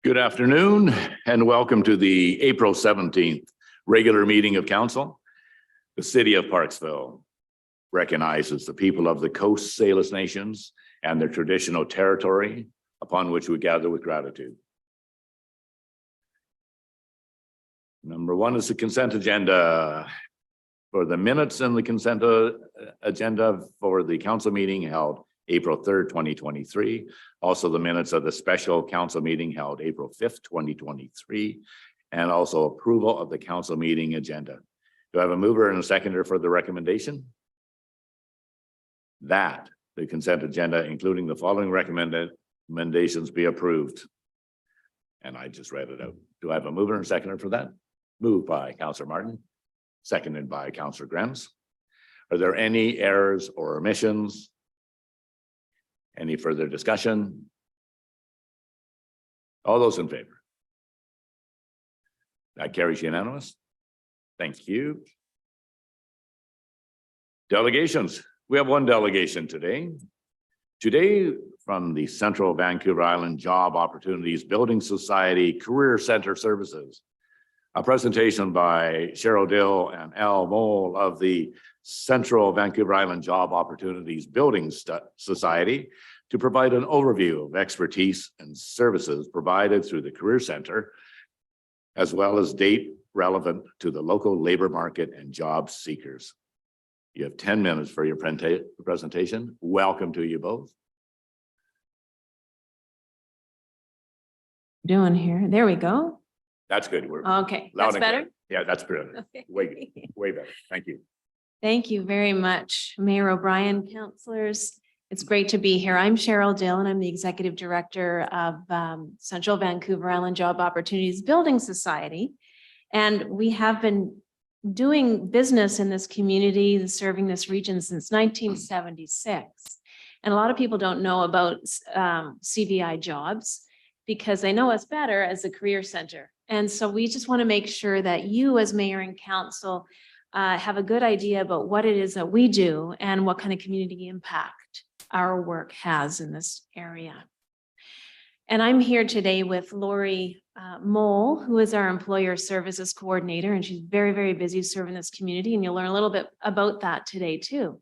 Good afternoon and welcome to the April 17th regular meeting of council. The city of Parksville recognizes the people of the Coast Salish Nations and their traditional territory upon which we gather with gratitude. Number one is the consent agenda. For the minutes and the consent agenda for the council meeting held April 3rd, 2023. Also the minutes of the special council meeting held April 5th, 2023, and also approval of the council meeting agenda. Do I have a mover and a seconder for the recommendation? That the consent agenda, including the following recommendations, be approved. And I just read it out. Do I have a mover and a seconder for that? Moved by Councillor Martin, seconded by Councillor Grems. Are there any errors or omissions? Any further discussion? All those in favor? That carries unanimous. Thank you. Delegations. We have one delegation today. Today from the Central Vancouver Island Job Opportunities Building Society Career Center Services. A presentation by Cheryl Dill and Al Mohl of the Central Vancouver Island Job Opportunities Building Society to provide an overview of expertise and services provided through the Career Center, as well as date relevant to the local labor market and job seekers. You have 10 minutes for your presentation. Welcome to you both. Doing here. There we go. That's good. We're Okay, that's better. Yeah, that's good. Okay. Way better. Thank you. Thank you very much, Mayor O'Brien, councillors. It's great to be here. I'm Cheryl Dill, and I'm the Executive Director of Central Vancouver Island Job Opportunities Building Society. And we have been doing business in this community, serving this region since 1976. And a lot of people don't know about CVI jobs because they know us better as a career center. And so we just want to make sure that you as mayor and council have a good idea about what it is that we do and what kind of community impact our work has in this area. And I'm here today with Lori Mohl, who is our Employer Services Coordinator, and she's very, very busy serving this community, and you'll learn a little bit about that today too.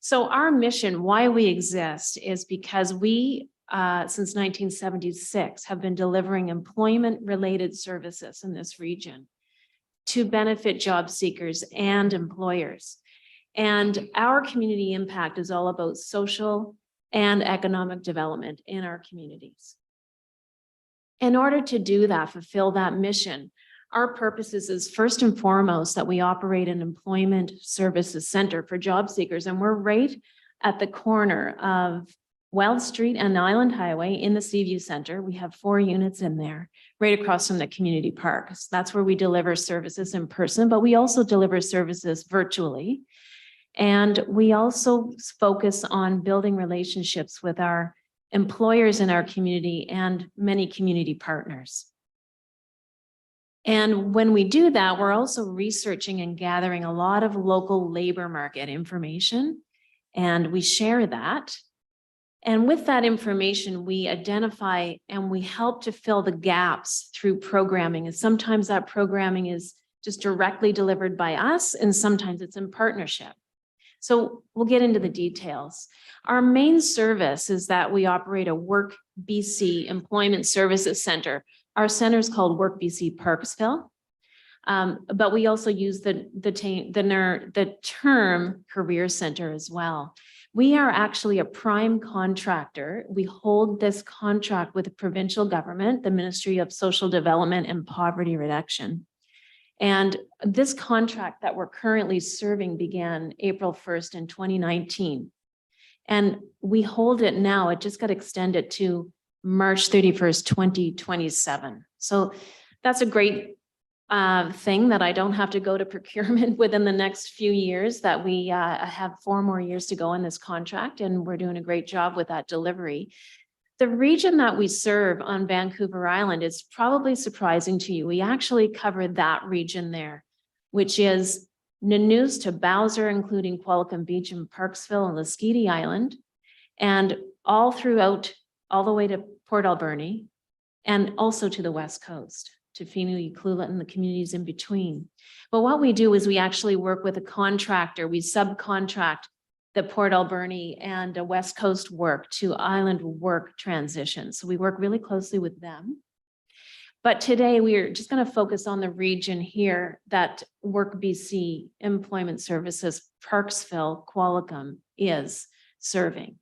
So our mission, why we exist, is because we, since 1976, have been delivering employment-related services in this region to benefit job seekers and employers. And our community impact is all about social and economic development in our communities. In order to do that, fulfill that mission, our purpose is first and foremost that we operate an employment services center for job seekers. And we're right at the corner of Wild Street and Island Highway in the Seaview Center. We have 4 units in there, right across from the community park. So that's where we deliver services in person, but we also deliver services virtually. And we also focus on building relationships with our employers in our community and many community partners. And when we do that, we're also researching and gathering a lot of local labor market information, and we share that. And with that information, we identify and we help to fill the gaps through programming. And sometimes that programming is just directly delivered by us, and sometimes it's in partnership. So we'll get into the details. Our main service is that we operate a Work BC Employment Services Center. Our center is called Work BC Parksville, but we also use the term Career Center as well. We are actually a prime contractor. We hold this contract with the provincial government, the Ministry of Social Development and Poverty Reduction. And this contract that we're currently serving began April 1st in 2019. And we hold it now, it just got extended to March 31st, 2027. So that's a great thing that I don't have to go to procurement within the next few years, that we have 4 more years to go in this contract, and we're doing a great job with that delivery. The region that we serve on Vancouver Island is probably surprising to you. We actually cover that region there, which is Nanoose to Bowser, including Qualicum Beach and Parksville and Lasqueti Island, and all throughout, all the way to Port Alberni, and also to the West Coast, to Finuy, Clulet, and the communities in between. But what we do is we actually work with a contractor. We subcontract the Port Alberni and West Coast work to island work transition. So we work really closely with them. But today we are just going to focus on the region here that Work BC Employment Services, Parksville, Qualicum is serving.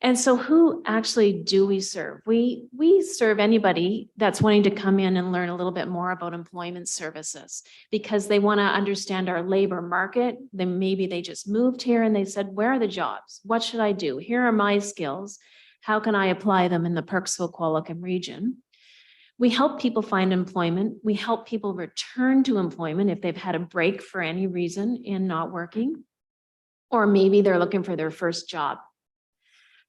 And so who actually do we serve? We serve anybody that's wanting to come in and learn a little bit more about employment services because they want to understand our labor market. Then maybe they just moved here and they said, where are the jobs? What should I do? Here are my skills. How can I apply them in the Parksville, Qualicum region? We help people find employment. We help people return to employment if they've had a break for any reason in not working, or maybe they're looking for their first job.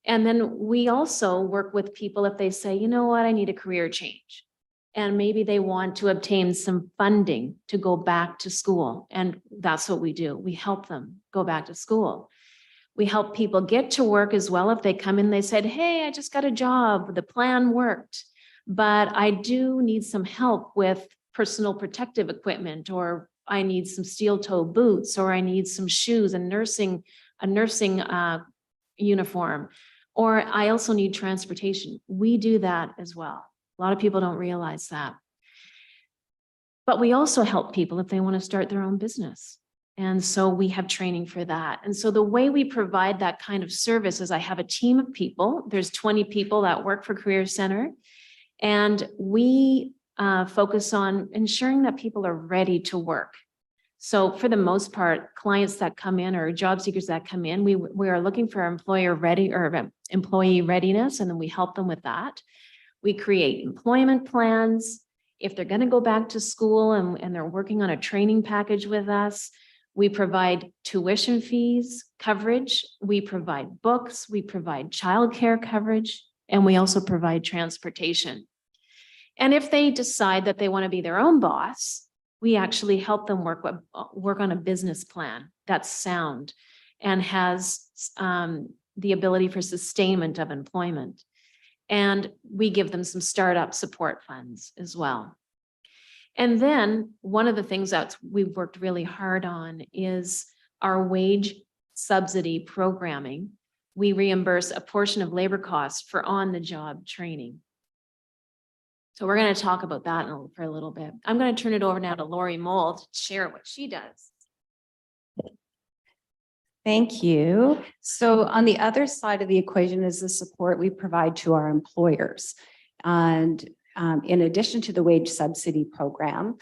And then we also work with people if they say, you know what, I need a career change. And maybe they want to obtain some funding to go back to school. And that's what we do. We help them go back to school. We help people get to work as well. If they come in, they said, hey, I just got a job. The plan worked, but I do need some help with personal protective equipment, or I need some steel toe boots, or I need some shoes, a nursing uniform, or I also need transportation. We do that as well. A lot of people don't realize that. But we also help people if they want to start their own business. And so we have training for that. And so the way we provide that kind of service is I have a team of people. There's 20 people that work for Career Center. And we focus on ensuring that people are ready to work. So for the most part, clients that come in or job seekers that come in, we are looking for employer ready or employee readiness, and then we help them with that. We create employment plans. If they're going to go back to school and they're working on a training package with us, we provide tuition fees coverage. We provide books. We provide childcare coverage, and we also provide transportation. And if they decide that they want to be their own boss, we actually help them work on a business plan that's sound and has the ability for sustainment of employment. And we give them some startup support funds as well. And then one of the things that we've worked really hard on is our wage subsidy programming. We reimburse a portion of labor costs for on-the-job training. So we're going to talk about that for a little bit. I'm going to turn it over now to Lori Mohl to share what she does. Thank you. So on the other side of the equation is the support we provide to our employers. And in addition to the wage subsidy program,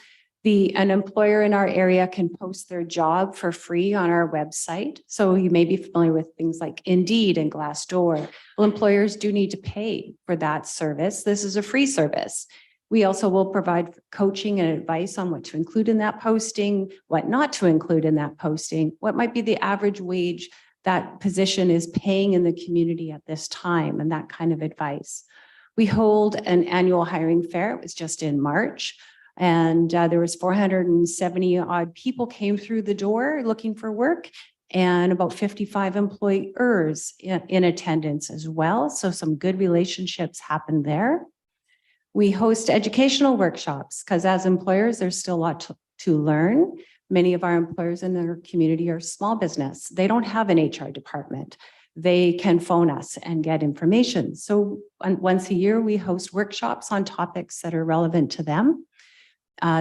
an employer in our area can post their job for free on our website. So you may be familiar with things like Indeed and Glassdoor. Well, employers do need to pay for that service. This is a free service. We also will provide coaching and advice on what to include in that posting, what not to include in that posting, what might be the average wage that position is paying in the community at this time, and that kind of advice. We hold an annual hiring fair. It was just in March. And there was 470 odd people came through the door looking for work, and about 55 employers in attendance as well. So some good relationships happened there. We host educational workshops because as employers, there's still a lot to learn. Many of our employers in their community are small business. They don't have an HR department. They can phone us and get information. So once a year, we host workshops on topics that are relevant to them.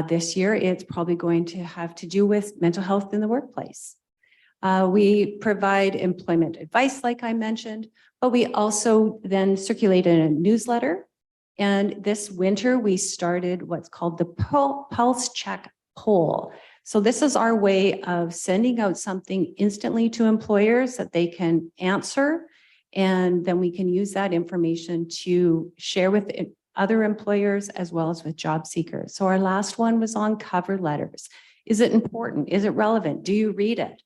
This year, it's probably going to have to do with mental health in the workplace. We provide employment advice, like I mentioned, but we also then circulate in a newsletter. And this winter, we started what's called the Pulse Check poll. So this is our way of sending out something instantly to employers that they can answer. And then we can use that information to share with other employers as well as with job seekers. So our last one was on cover letters. Is it important? Is it relevant? Do you read it?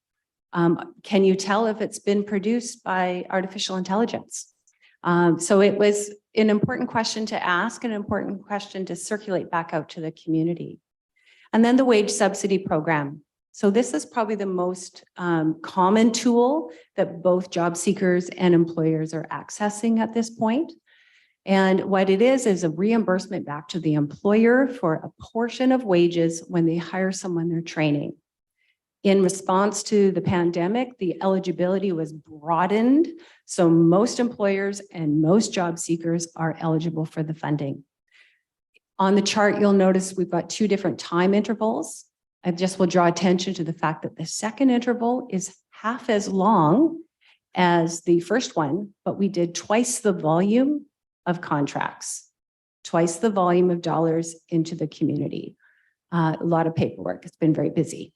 Can you tell if it's been produced by artificial intelligence? So it was an important question to ask, an important question to circulate back out to the community. And then the wage subsidy program. So this is probably the most common tool that both job seekers and employers are accessing at this point. And what it is a reimbursement back to the employer for a portion of wages when they hire someone they're training. In response to the pandemic, the eligibility was broadened. So most employers and most job seekers are eligible for the funding. On the chart, you'll notice we've got two different time intervals. I just will draw attention to the fact that the second interval is half as long as the first one, but we did twice the volume of contracts, twice the volume of dollars into the community. A lot of paperwork. It's been very busy.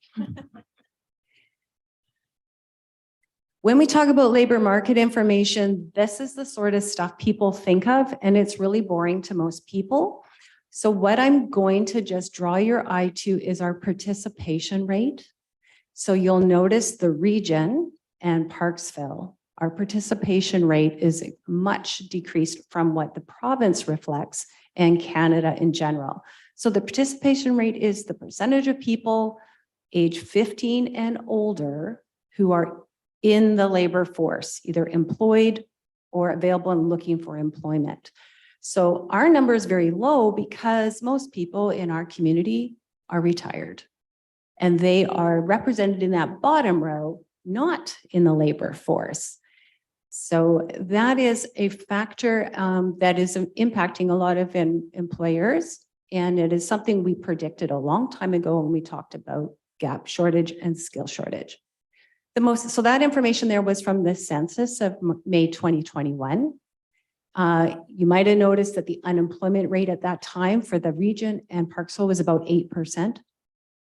When we talk about labor market information, this is the sort of stuff people think of, and it's really boring to most people. So what I'm going to just draw your eye to is our participation rate. So you'll notice the region and Parksville, our participation rate is much decreased from what the province reflects and Canada in general. So the participation rate is the percentage of people age 15 and older who are in the labor force, either employed or available and looking for employment. So our number is very low because most people in our community are retired and they are represented in that bottom row, not in the labor force. So that is a factor that is impacting a lot of employers. And it is something we predicted a long time ago when we talked about gap shortage and skill shortage. So that information there was from the census of May 2021. You might have noticed that the unemployment rate at that time for the region and Parksville was about 8%.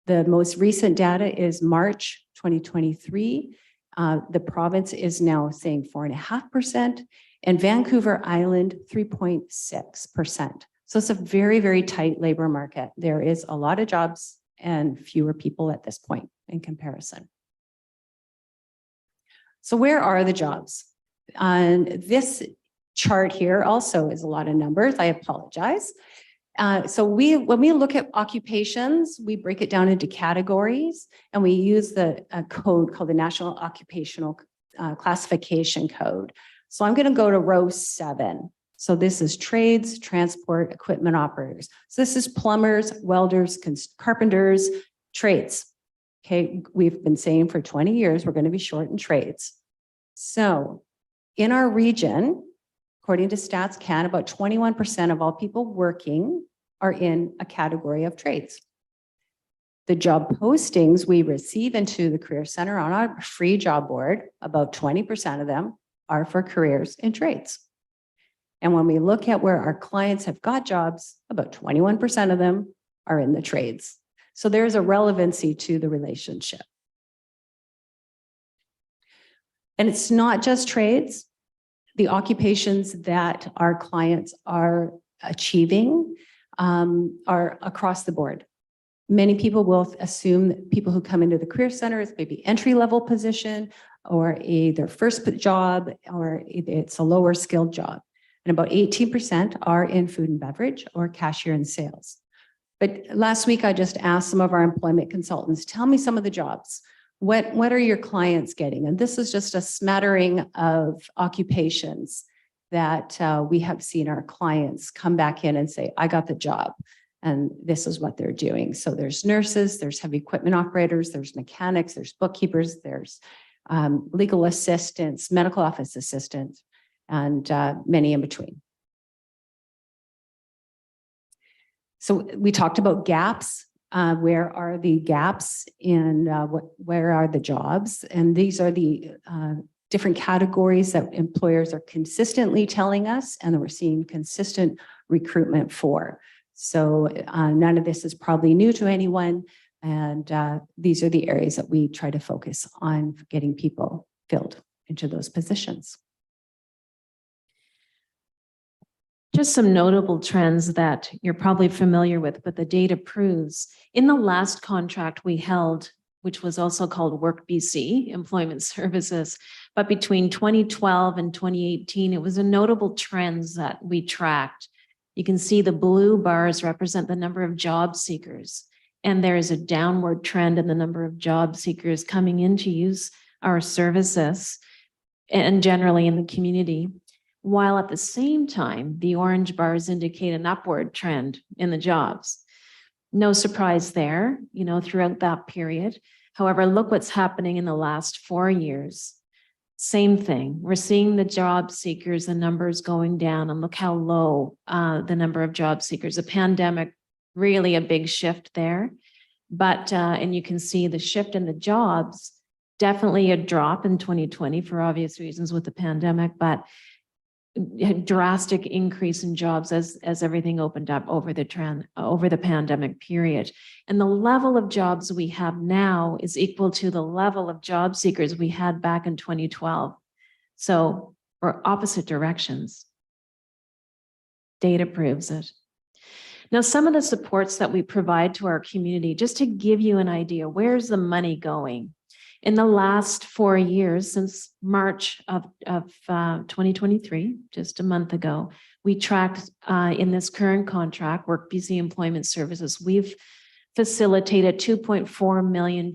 The most recent data is March 2023. The province is now saying 4.5%, and Vancouver Island 3.6%. So it's a very, very tight labor market. There is a lot of jobs and fewer people at this point in comparison. So where are the jobs? This chart here also is a lot of numbers. I apologize. So when we look at occupations, we break it down into categories, and we use the code called the National Occupational Classification Code. So I'm going to go to row 7. So this is trades, transport, equipment operators. So this is plumbers, welders, carpenters, trades. Okay, we've been saying for 20 years, we're going to be short in trades. So in our region, according to Stats Can, about 21% of all people working are in a category of trades. The job postings we receive into the Career Center on our free job board, about 20% of them are for careers in trades. And when we look at where our clients have got jobs, about 21% of them are in the trades. So there's a relevancy to the relationship. And it's not just trades. The occupations that our clients are achieving are across the board. Many people will assume that people who come into the Career Center is maybe entry-level position or their first job, or it's a lower skilled job. And about 18% are in food and beverage or cashier and sales. But last week, I just asked some of our employment consultants, tell me some of the jobs. What are your clients getting? And this is just a smattering of occupations that we have seen our clients come back in and say, I got the job. And this is what they're doing. So there's nurses, there's heavy equipment operators, there's mechanics, there's bookkeepers, there's legal assistants, medical office assistants, and many in between. So we talked about gaps. Where are the gaps in where are the jobs? And these are the different categories that employers are consistently telling us and that we're seeing consistent recruitment for. So none of this is probably new to anyone. And these are the areas that we try to focus on getting people filled into those positions. Just some notable trends that you're probably familiar with, but the data proves. In the last contract we held, which was also called Work BC, Employment Services, but between 2012 and 2018, it was a notable trends that we tracked. You can see the blue bars represent the number of job seekers, and there is a downward trend in the number of job seekers coming in to use our services and generally in the community. while at the same time, the orange bars indicate an upward trend in the jobs. No surprise there, throughout that period. However, look what's happening in the last 4 years. Same thing. We're seeing the job seekers, the numbers going down, and look how low the number of job seekers. The pandemic, really a big shift there. But, and you can see the shift in the jobs, definitely a drop in 2020 for obvious reasons with the pandemic, but a drastic increase in jobs as everything opened up over the pandemic period. And the level of jobs we have now is equal to the level of job seekers we had back in 2012. So we're opposite directions. Data proves it. Now, some of the supports that we provide to our community, just to give you an idea, where's the money going? In the last 4 years, since March of 2023, just a month ago, we tracked in this current contract, Work BC Employment Services, we've facilitated $2.4 million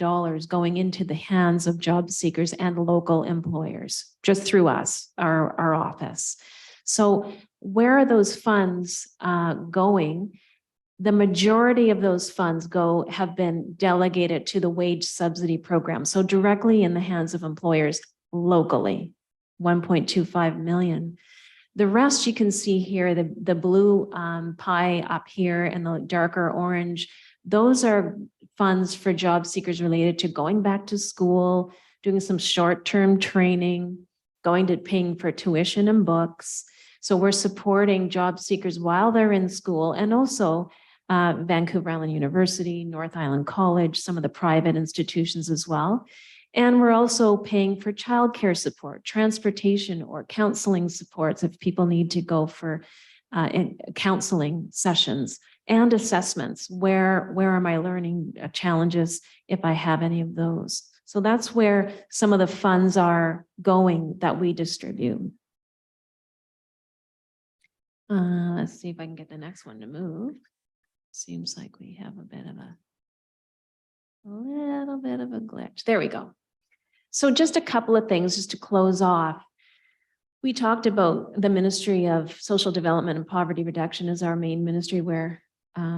going into the hands of job seekers and local employers, just through us, our office. So where are those funds going? The majority of those funds have been delegated to the wage subsidy program. So directly in the hands of employers locally, 1.25 million. The rest you can see here, the blue pie up here and the darker orange, those are funds for job seekers related to going back to school, doing some short-term training, paying for tuition and books. So we're supporting job seekers while they're in school, and also Vancouver Island University, North Island College, some of the private institutions as well. And we're also paying for childcare support, transportation, or counseling supports if people need to go for counseling sessions and assessments. Where are my learning challenges if I have any of those? So that's where some of the funds are going that we distribute. Let's see if I can get the next one to move. Seems like we have a little bit of a glitch. There we go. So just a couple of things just to close off. We talked about the Ministry of Social Development and Poverty Reduction as our main ministry where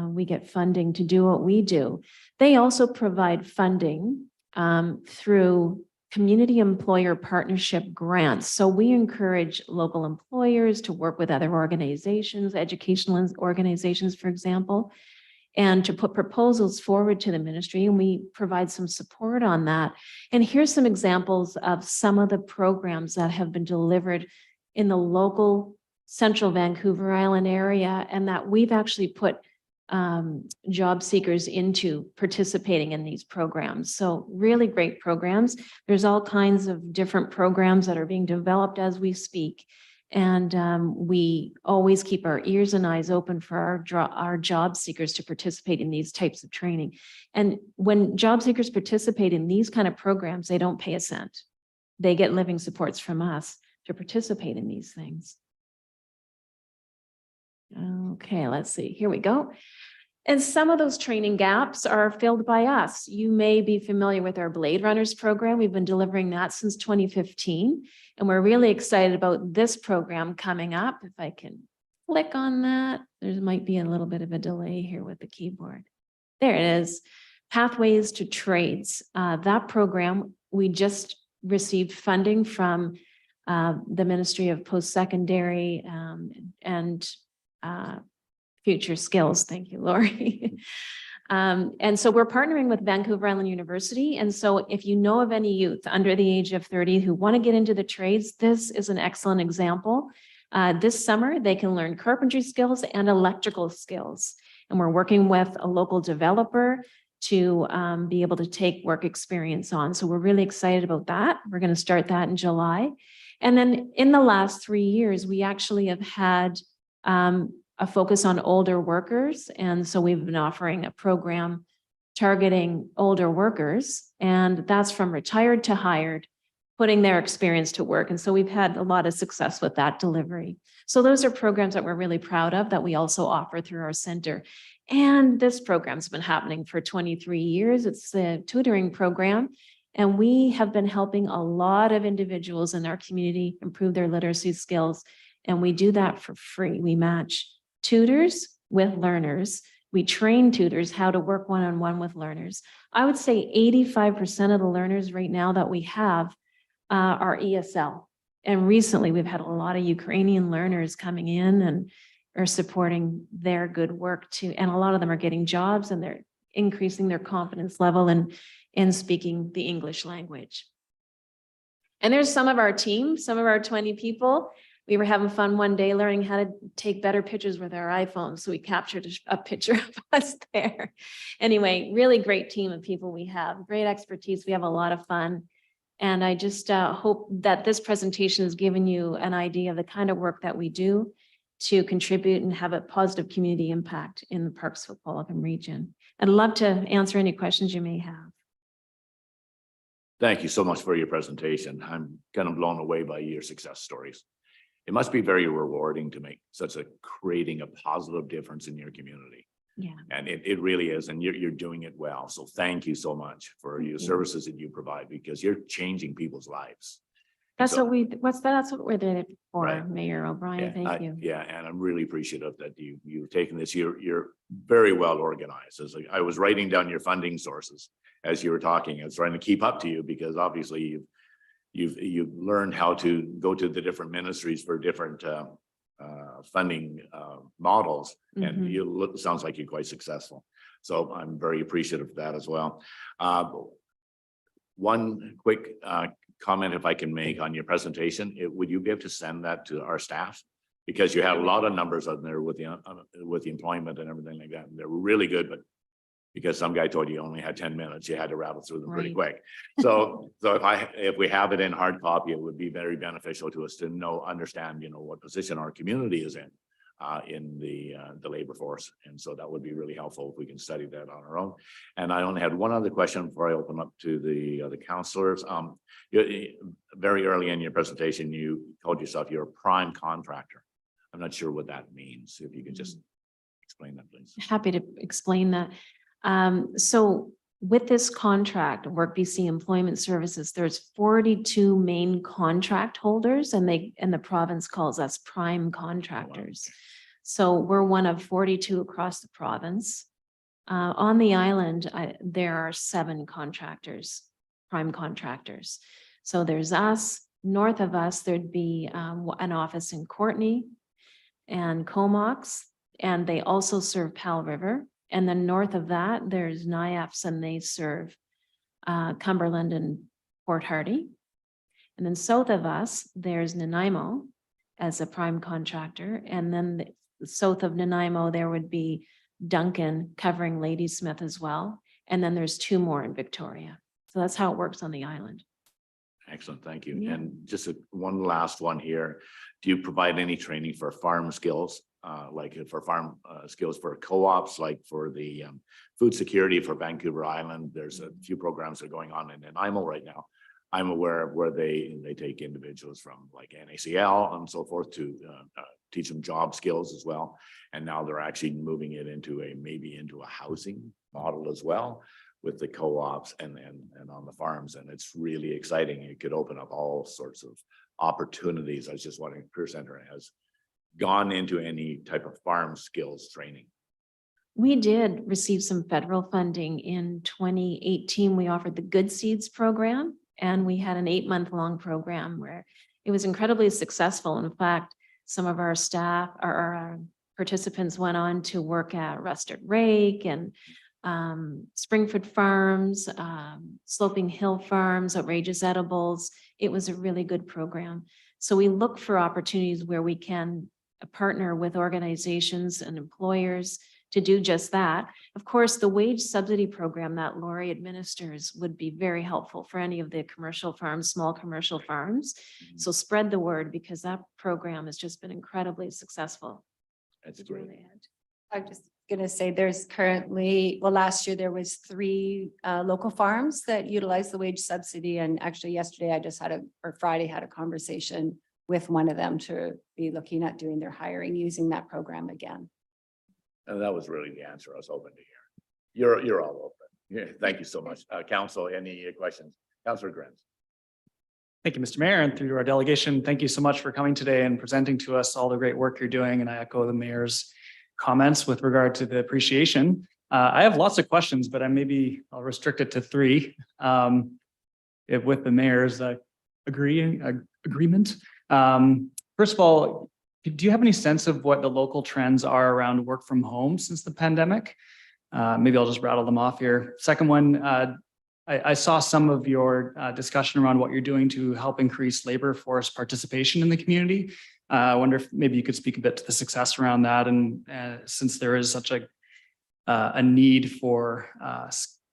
we get funding to do what we do. They also provide funding through community employer partnership grants. So we encourage local employers to work with other organizations, educational organizations, for example, and to put proposals forward to the ministry, and we provide some support on that. And here's some examples of some of the programs that have been delivered in the local central Vancouver Island area, and that we've actually put job seekers into participating in these programs. So really great programs. There's all kinds of different programs that are being developed as we speak. And we always keep our ears and eyes open for our job seekers to participate in these types of training. And when job seekers participate in these kind of programs, they don't pay a cent. They get living supports from us to participate in these things. Okay, let's see. Here we go. And some of those training gaps are filled by us. You may be familiar with our Blade Runners program. We've been delivering that since 2015. And we're really excited about this program coming up. If I can click on that, there might be a little bit of a delay here with the keyboard. There it is. Pathways to Trades. That program, we just received funding from the Ministry of Post-Secondary and Future Skills. Thank you, Lori. And so we're partnering with Vancouver Island University. And so if you know of any youth under the age of 30 who want to get into the trades, this is an excellent example. This summer, they can learn carpentry skills and electrical skills. And we're working with a local developer to be able to take work experience on. So we're really excited about that. We're going to start that in July. And then in the last 3 years, we actually have had a focus on older workers. And so we've been offering a program targeting older workers, and that's from retired to hired, putting their experience to work. And so we've had a lot of success with that delivery. So those are programs that we're really proud of that we also offer through our center. And this program's been happening for 23 years. It's the tutoring program. And we have been helping a lot of individuals in our community improve their literacy skills And we do that for free. We match tutors with learners. We train tutors how to work one-on-one with learners. I would say 85% of the learners right now that we have are ESL. And recently we've had a lot of Ukrainian learners coming in and are supporting their good work too. And a lot of them are getting jobs and they're increasing their confidence level in speaking the English language. And there's some of our team, some of our 20 people. We were having fun one day learning how to take better pictures with our iPhones. So we captured a picture of us there. Anyway, really great team of people we have, great expertise. We have a lot of fun. And I just hope that this presentation has given you an idea of the kind of work that we do to contribute and have a positive community impact in the Parksville-Pelican region. I'd love to answer any questions you may have. Thank you so much for your presentation. I'm kind of blown away by your success stories. It must be very rewarding to make creating a positive difference in your community. Yeah. And it really is. And you're doing it well. So thank you so much for your services that you provide, because you're changing people's lives. That's what we're there for, Right. Mayor O'Brien. Thank you. Yeah, and I'm really appreciative that you've taken this. You're very well organized. As I was writing down your funding sources as you were talking. I was trying to keep up to you because obviously you've learned how to go to the different ministries for different funding models, and sounds like you're quite successful. So I'm very appreciative of that as well. One quick comment, if I can make on your presentation, would you be able to send that to our staff? Because you had a lot of numbers on there with the employment and everything like that. And they're really good, but because some guy told you only had 10 minutes, you had to rattle through them pretty quick. So if we have it in hard copy, it would be very beneficial to us to understand, what position our community is in the labor force. And so that would be really helpful if we can study that on our own. And I only had one other question before I open up to the councillors. Very early in your presentation, you told yourself you're a prime contractor. I'm not sure what that means. If you could just explain that, please. Happy to explain that. So with this contract, Work BC Employment Services, there's 42 main contract holders, and the province calls us prime contractors. Wow. So we're one of 42 across the province. On the island, there are 7 contractors, prime contractors. So there's us. North of us, there'd be an office in Courtenay and Comox, and they also serve Powell River. And then north of that, there's NIAFs, and they serve Cumberland and Port Hardy. And then south of us, there's Nanaimo as a prime contractor. And then south of Nanaimo, there would be Duncan covering Ladysmith as well. And then there's 2 more in Victoria. So that's how it works on the island. Excellent, thank you. Yeah. And just one last one here. Do you provide any training for farm skills? Like for farm skills for co-ops, like for the food security for Vancouver Island? There's a few programs that are going on in Nanaimo right now. I'm aware of where they take individuals from like NACL and so forth to teach them job skills as well. And now they're actually moving it into maybe into a housing model as well with the co-ops and on the farms. And it's really exciting. It could open up all sorts of opportunities. I was just wondering if Career Center has gone into any type of farm skills training. We did receive some federal funding in 2018. We offered the Good Seeds program, and we had an 8-month-long program where it was incredibly successful. In fact, some of our staff, our participants went on to work at Rusted Rake and Springford Farms, Sloping Hill Farms, Outrageous Edibles. It was a really good program. So we look for opportunities where we can partner with organizations and employers to do just that. Of course, the wage subsidy program that Lori administers would be very helpful for any of the commercial farms, small commercial farms. So spread the word, because that program has just been incredibly successful. That's great. I'm just going to say there's currently, well, last year there was 3 local farms that utilized the wage subsidy. And actually yesterday Friday had a conversation with one of them to be looking at doing their hiring using that program again. And that was really the answer I was hoping to hear. You're all open. Yeah, thank you so much. Council, any questions? Councillor Grant. Thank you, Mr. Mayor, and through our delegation, thank you so much for coming today and presenting to us all the great work you're doing. And I echo the mayor's comments with regard to the appreciation. I have lots of questions, but I'll restrict it to 3. With the mayor's agreement. First of all, do you have any sense of what the local trends are around work from home since the pandemic? Maybe I'll just rattle them off here. Second one, I saw some of your discussion around what you're doing to help increase labor force participation in the community. I wonder if maybe you could speak a bit to the success around that, and since there is such a need for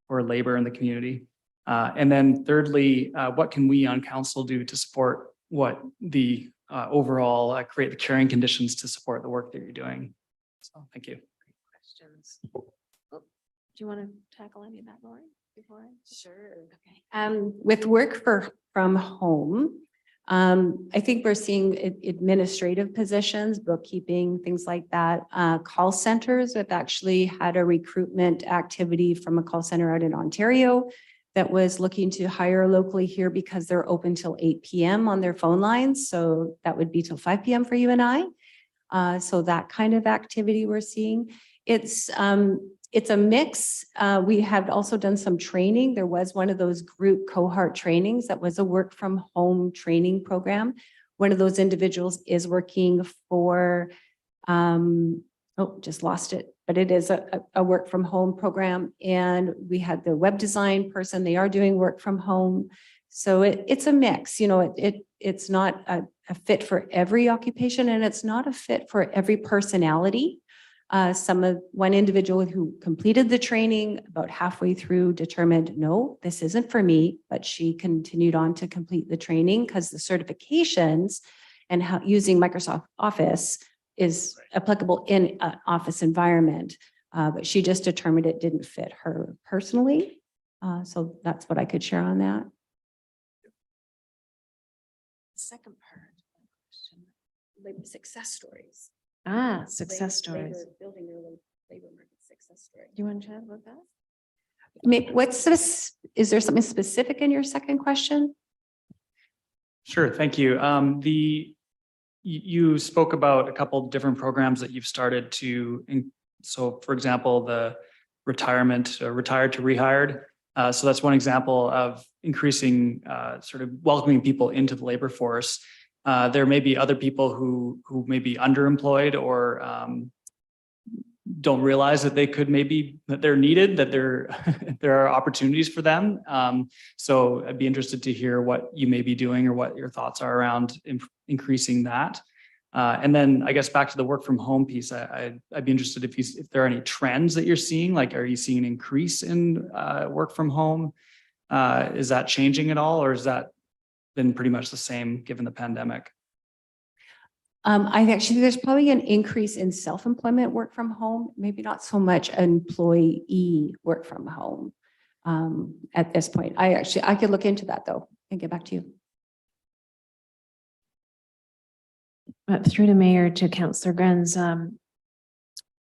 labor in the community. And then thirdly, what can we on council do to support what the overall create the caring conditions to support the work that you're doing? So thank you. Great questions. Do you want to tackle any of that, Lauren? Sure. Okay. With work from home, I think we're seeing administrative positions, bookkeeping, things like that. Call centers. We've actually had a recruitment activity from a call center out in Ontario that was looking to hire locally here because they're open till 8 p.m. on their phone lines. So that would be till 5 p.m. for you and I. So that kind of activity we're seeing. It's a mix. We have also done some training. There was one of those group cohort trainings that was a work from home training program. One of those individuals is working for, just lost it, but it is a work from home program. And we had the web design person, they are doing work from home. So it's a mix, it's not a fit for every occupation, and it's not a fit for every personality. One individual who completed the training about halfway through determined, no, this isn't for me, but she continued on to complete the training because the certifications and how using Microsoft Office is applicable in an office environment. But she just determined it didn't fit her personally. So that's what I could share on that. Second part of the question. Labor success stories. Success stories. Building their labor market success story. Do you want to chat about that? Is there something specific in your second question? Sure, thank you. You spoke about a couple of different programs that you've started to, so for example, the retired to rehired. So that's one example of increasing, sort of welcoming people into the labor force. There may be other people who may be underemployed or don't realize that that they're needed, that there are opportunities for them. So I'd be interested to hear what you may be doing or what your thoughts are around increasing that. And then I guess back to the work from home piece, I'd be interested if there are any trends that you're seeing, like are you seeing an increase in work from home? Is that changing at all, or is that been pretty much the same given the pandemic? There's probably an increase in self-employment work from home, maybe not so much employee work from home at this point. I could look into that though and get back to you. Through the mayor to Councillor Grenz,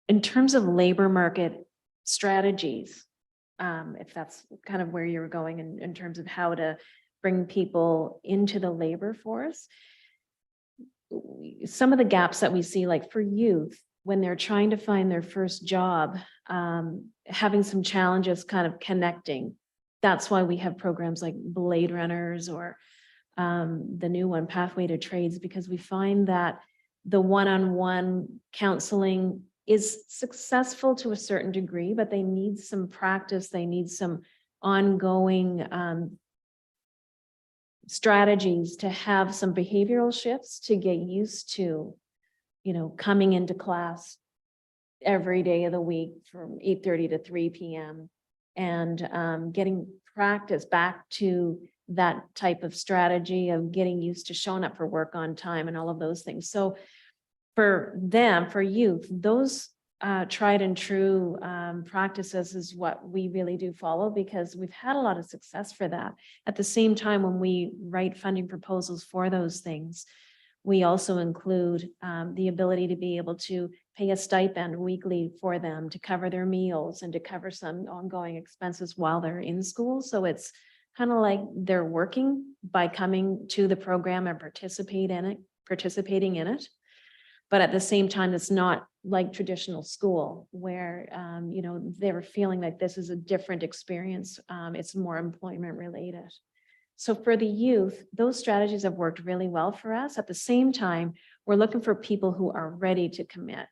in terms of labor market strategies, if that's kind of where you were going in terms of how to bring people into the labor force, some of the gaps that we see, like for youth, when they're trying to find their first job, having some challenges kind of connecting. That's why we have programs like Blade Runners or the new one, Pathway to Trades, because we find that the one-on-one counseling is successful to a certain degree, but they need some practice. They need some ongoing strategies to have some behavioral shifts to get used to, coming into class every day of the week from 8:30 to 3 p.m. and getting practice back to that type of strategy of getting used to showing up for work on time and all of those things. So for them, for youth, those tried and true practices is what we really do follow, because we've had a lot of success for that. At the same time, when we write funding proposals for those things, we also include the ability to be able to pay a stipend weekly for them to cover their meals and to cover some ongoing expenses while they're in school. So it's kind of like they're working by coming to the program and participating in it. But at the same time, it's not like traditional school where, you know, they're feeling like this is a different experience. It's more employment related. So for the youth, those strategies have worked really well for us. At the same time, we're looking for people who are ready to commit.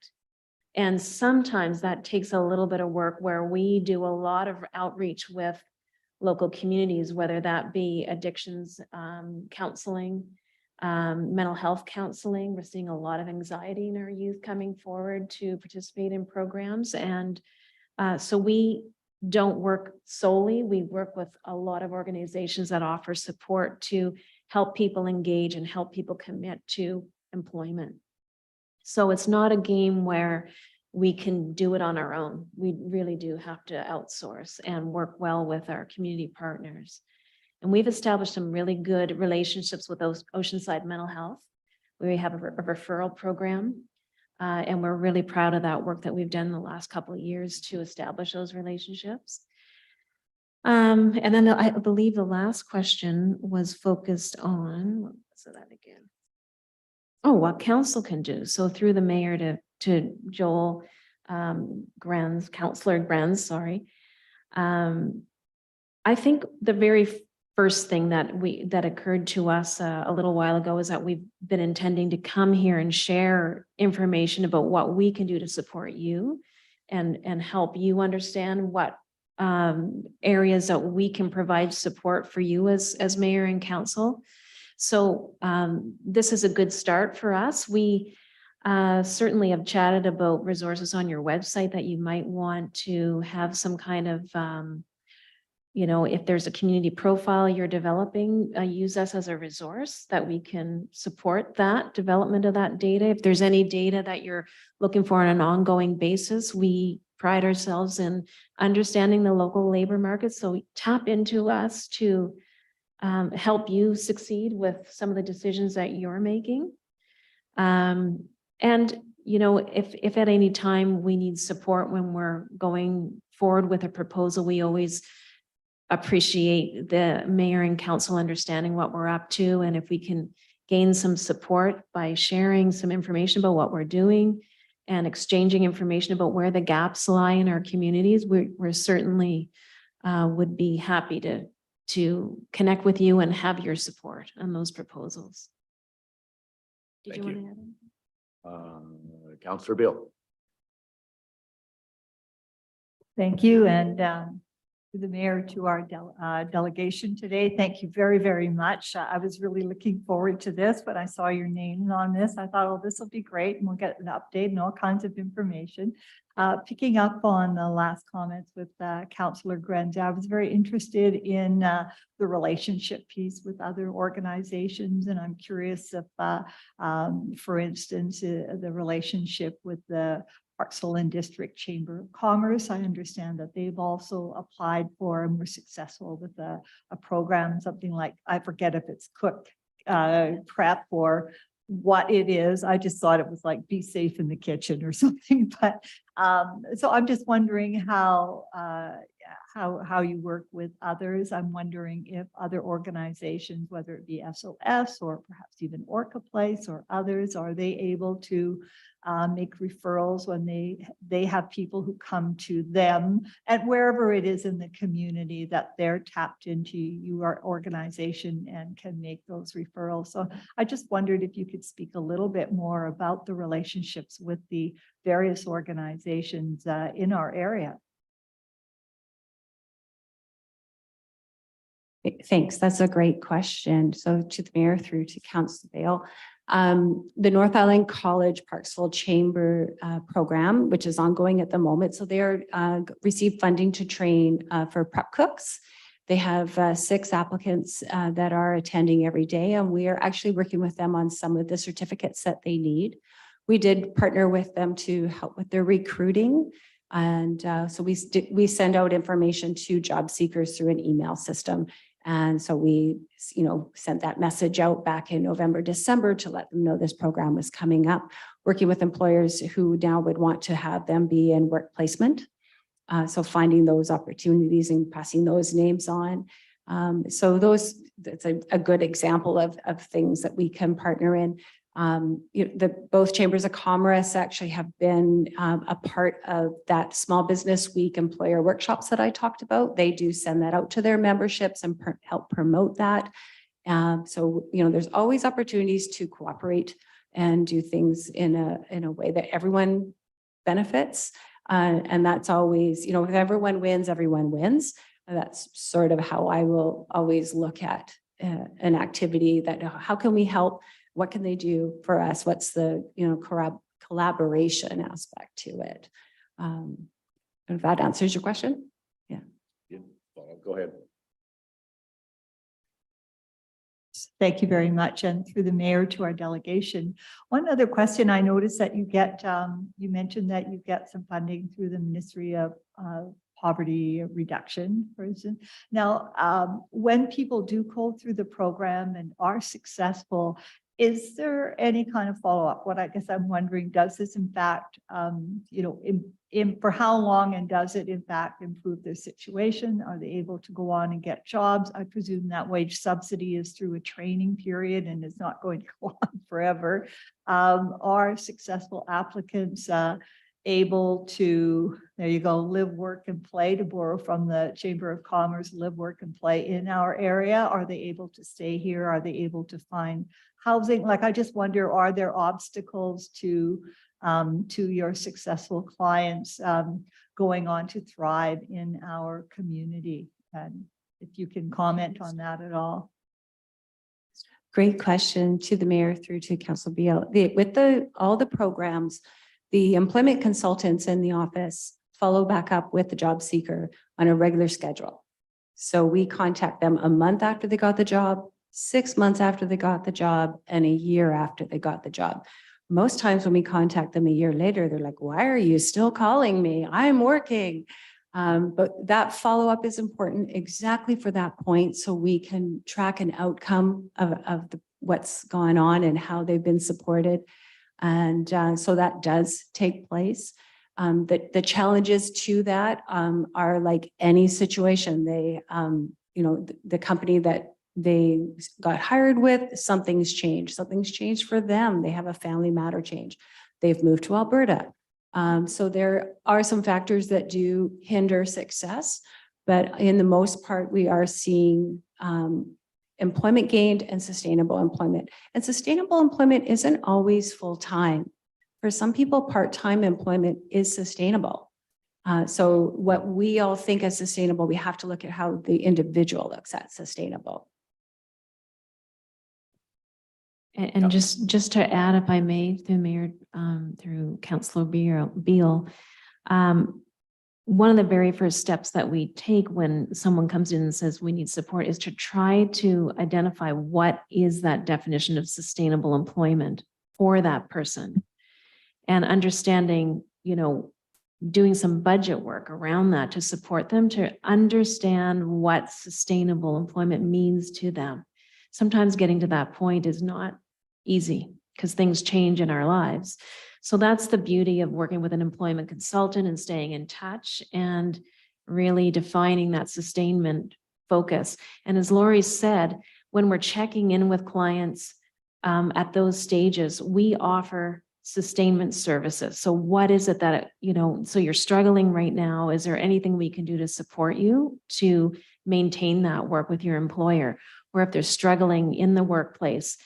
And sometimes that takes a little bit of work where we do a lot of outreach with local communities, whether that be addictions counseling, mental health counseling. We're seeing a lot of anxiety in our youth coming forward to participate in programs. And so we don't work solely. We work with a lot of organizations that offer support to help people engage and help people commit to employment. So it's not a game where we can do it on our own. We really do have to outsource and work well with our community partners. And we've established some really good relationships with those Oceanside Mental Health. We have a referral program, and we're really proud of that work that we've done in the last couple of years to establish those relationships. And then I believe the last question was focused on, what was that again? Oh, what council can do. So through the mayor to Joel Grenz, Councillor Grenz, sorry. I think the very first thing that occurred to us a little while ago is that we've been intending to come here and share information about what we can do to support you and help you understand what areas that we can provide support for you as mayor and council. So this is a good start for us. We certainly have chatted about resources on your website that you might want to have some kind of, you know, if there's a community profile you're developing, use us as a resource that we can support that development of that data. If there's any data that you're looking for on an ongoing basis, we pride ourselves in understanding the local labor market. So tap into us to help you succeed with some of the decisions that you're making. And, you know, if at any time we need support when we're going forward with a proposal, we always appreciate the mayor and council understanding what we're up to. And if we can gain some support by sharing some information about what we're doing and exchanging information about where the gaps lie in our communities, we're certainly would be happy to connect with you and have your support on those proposals. Did you want to add anything? Councillor Bill. Thank you. And to the mayor, to our delegation today, thank you very, very much. I was really looking forward to this, but I saw your name on this. I thought, oh, this will be great. And we'll get an update and all kinds of information. Picking up on the last comments with Councillor Grenz, I was very interested in the relationship piece with other organizations. And I'm curious if, for instance, the relationship with the Parksville and District Chamber of Commerce. I understand that they've also applied for and were successful with a program, something like, I forget if it's cook prep or what it is. I just thought it was like be safe in the kitchen or something. But so I'm just wondering how you work with others. I'm wondering if other organizations, whether it be SOS or perhaps even Orca Place or others, are they able to make referrals when they have people who come to them and wherever it is in the community that they're tapped into your organization and can make those referrals. So I just wondered if you could speak a little bit more about the relationships with the various organizations in our area. Thanks. That's a great question. So to the mayor through to Councillor Bale, the North Island College Parksville Chamber program, which is ongoing at the moment. So they are received funding to train for prep cooks. They have 6 applicants that are attending every day, and we are actually working with them on some of the certificates that they need. We did partner with them to help with their recruiting. And so we send out information to job seekers through an email system. And so we, sent that message out back in November, December to let them know this program was coming up, working with employers who now would want to have them be in work placement. So finding those opportunities and passing those names on. So that's a good example of things that we can partner in. Both chambers of commerce actually have been a part of that Small Business Week employer workshops that I talked about. They do send that out to their memberships and help promote that. So, there's always opportunities to cooperate and do things in a way that everyone benefits. And that's always, if everyone wins, everyone wins. And that's sort of how I will always look at an activity that how can we help? What can they do for us? What's the, collaboration aspect to it? If that answers your question. Yeah, go ahead. Thank you very much. And through the mayor to our delegation. One other question, I noticed that you get, you mentioned that you get some funding through the Ministry of Poverty Reduction, for instance. Now, when people do go through the program and are successful, is there any kind of follow-up? What I guess I'm wondering, does this in fact, for how long, and does it in fact improve their situation? Are they able to go on and get jobs? I presume that wage subsidy is through a training period and is not going to go on forever. Are successful applicants able to, there you go, live, work, and play, to borrow from the Chamber of Commerce, live, work, and play in our area? Are they able to stay here? Are they able to find housing? Like, I just wonder, are there obstacles to your successful clients going on to thrive in our community? And if you can comment on that at all. Great question to the mayor through to Councillor Beal. With all the programs, the employment consultants in the office follow back up with the job seeker on a regular schedule. So we contact them a month after they got the job, 6 months after they got the job, and a year after they got the job. Most times when we contact them a year later, they're like, why are you still calling me? I'm working. But that follow-up is important exactly for that point, so we can track an outcome of what's gone on and how they've been supported. And so that does take place. The challenges to that are like any situation. They, the company that they got hired with, something's changed. Something's changed for them. They have a family matter change. They've moved to Alberta. So there are some factors that do hinder success, but in the most part, we are seeing employment gained and sustainable employment. And sustainable employment isn't always full-time. For some people, part-time employment is sustainable. So what we all think as sustainable, we have to look at how the individual looks at sustainable. And just to add, if I may, through Mayor, through Councillor Beal, one of the very first steps that we take when someone comes in and says we need support is to try to identify what is that definition of sustainable employment for that person, and understanding, doing some budget work around that to support them to understand what sustainable employment means to them. Sometimes getting to that point is not easy because things change in our lives. So that's the beauty of working with an employment consultant and staying in touch and really defining that sustainment focus. And as Lori said, when we're checking in with clients at those stages, we offer sustainment services. So what is it that, so you're struggling right now? Is there anything we can do to support you to maintain that work with your employer? Or if they're struggling in the workplace,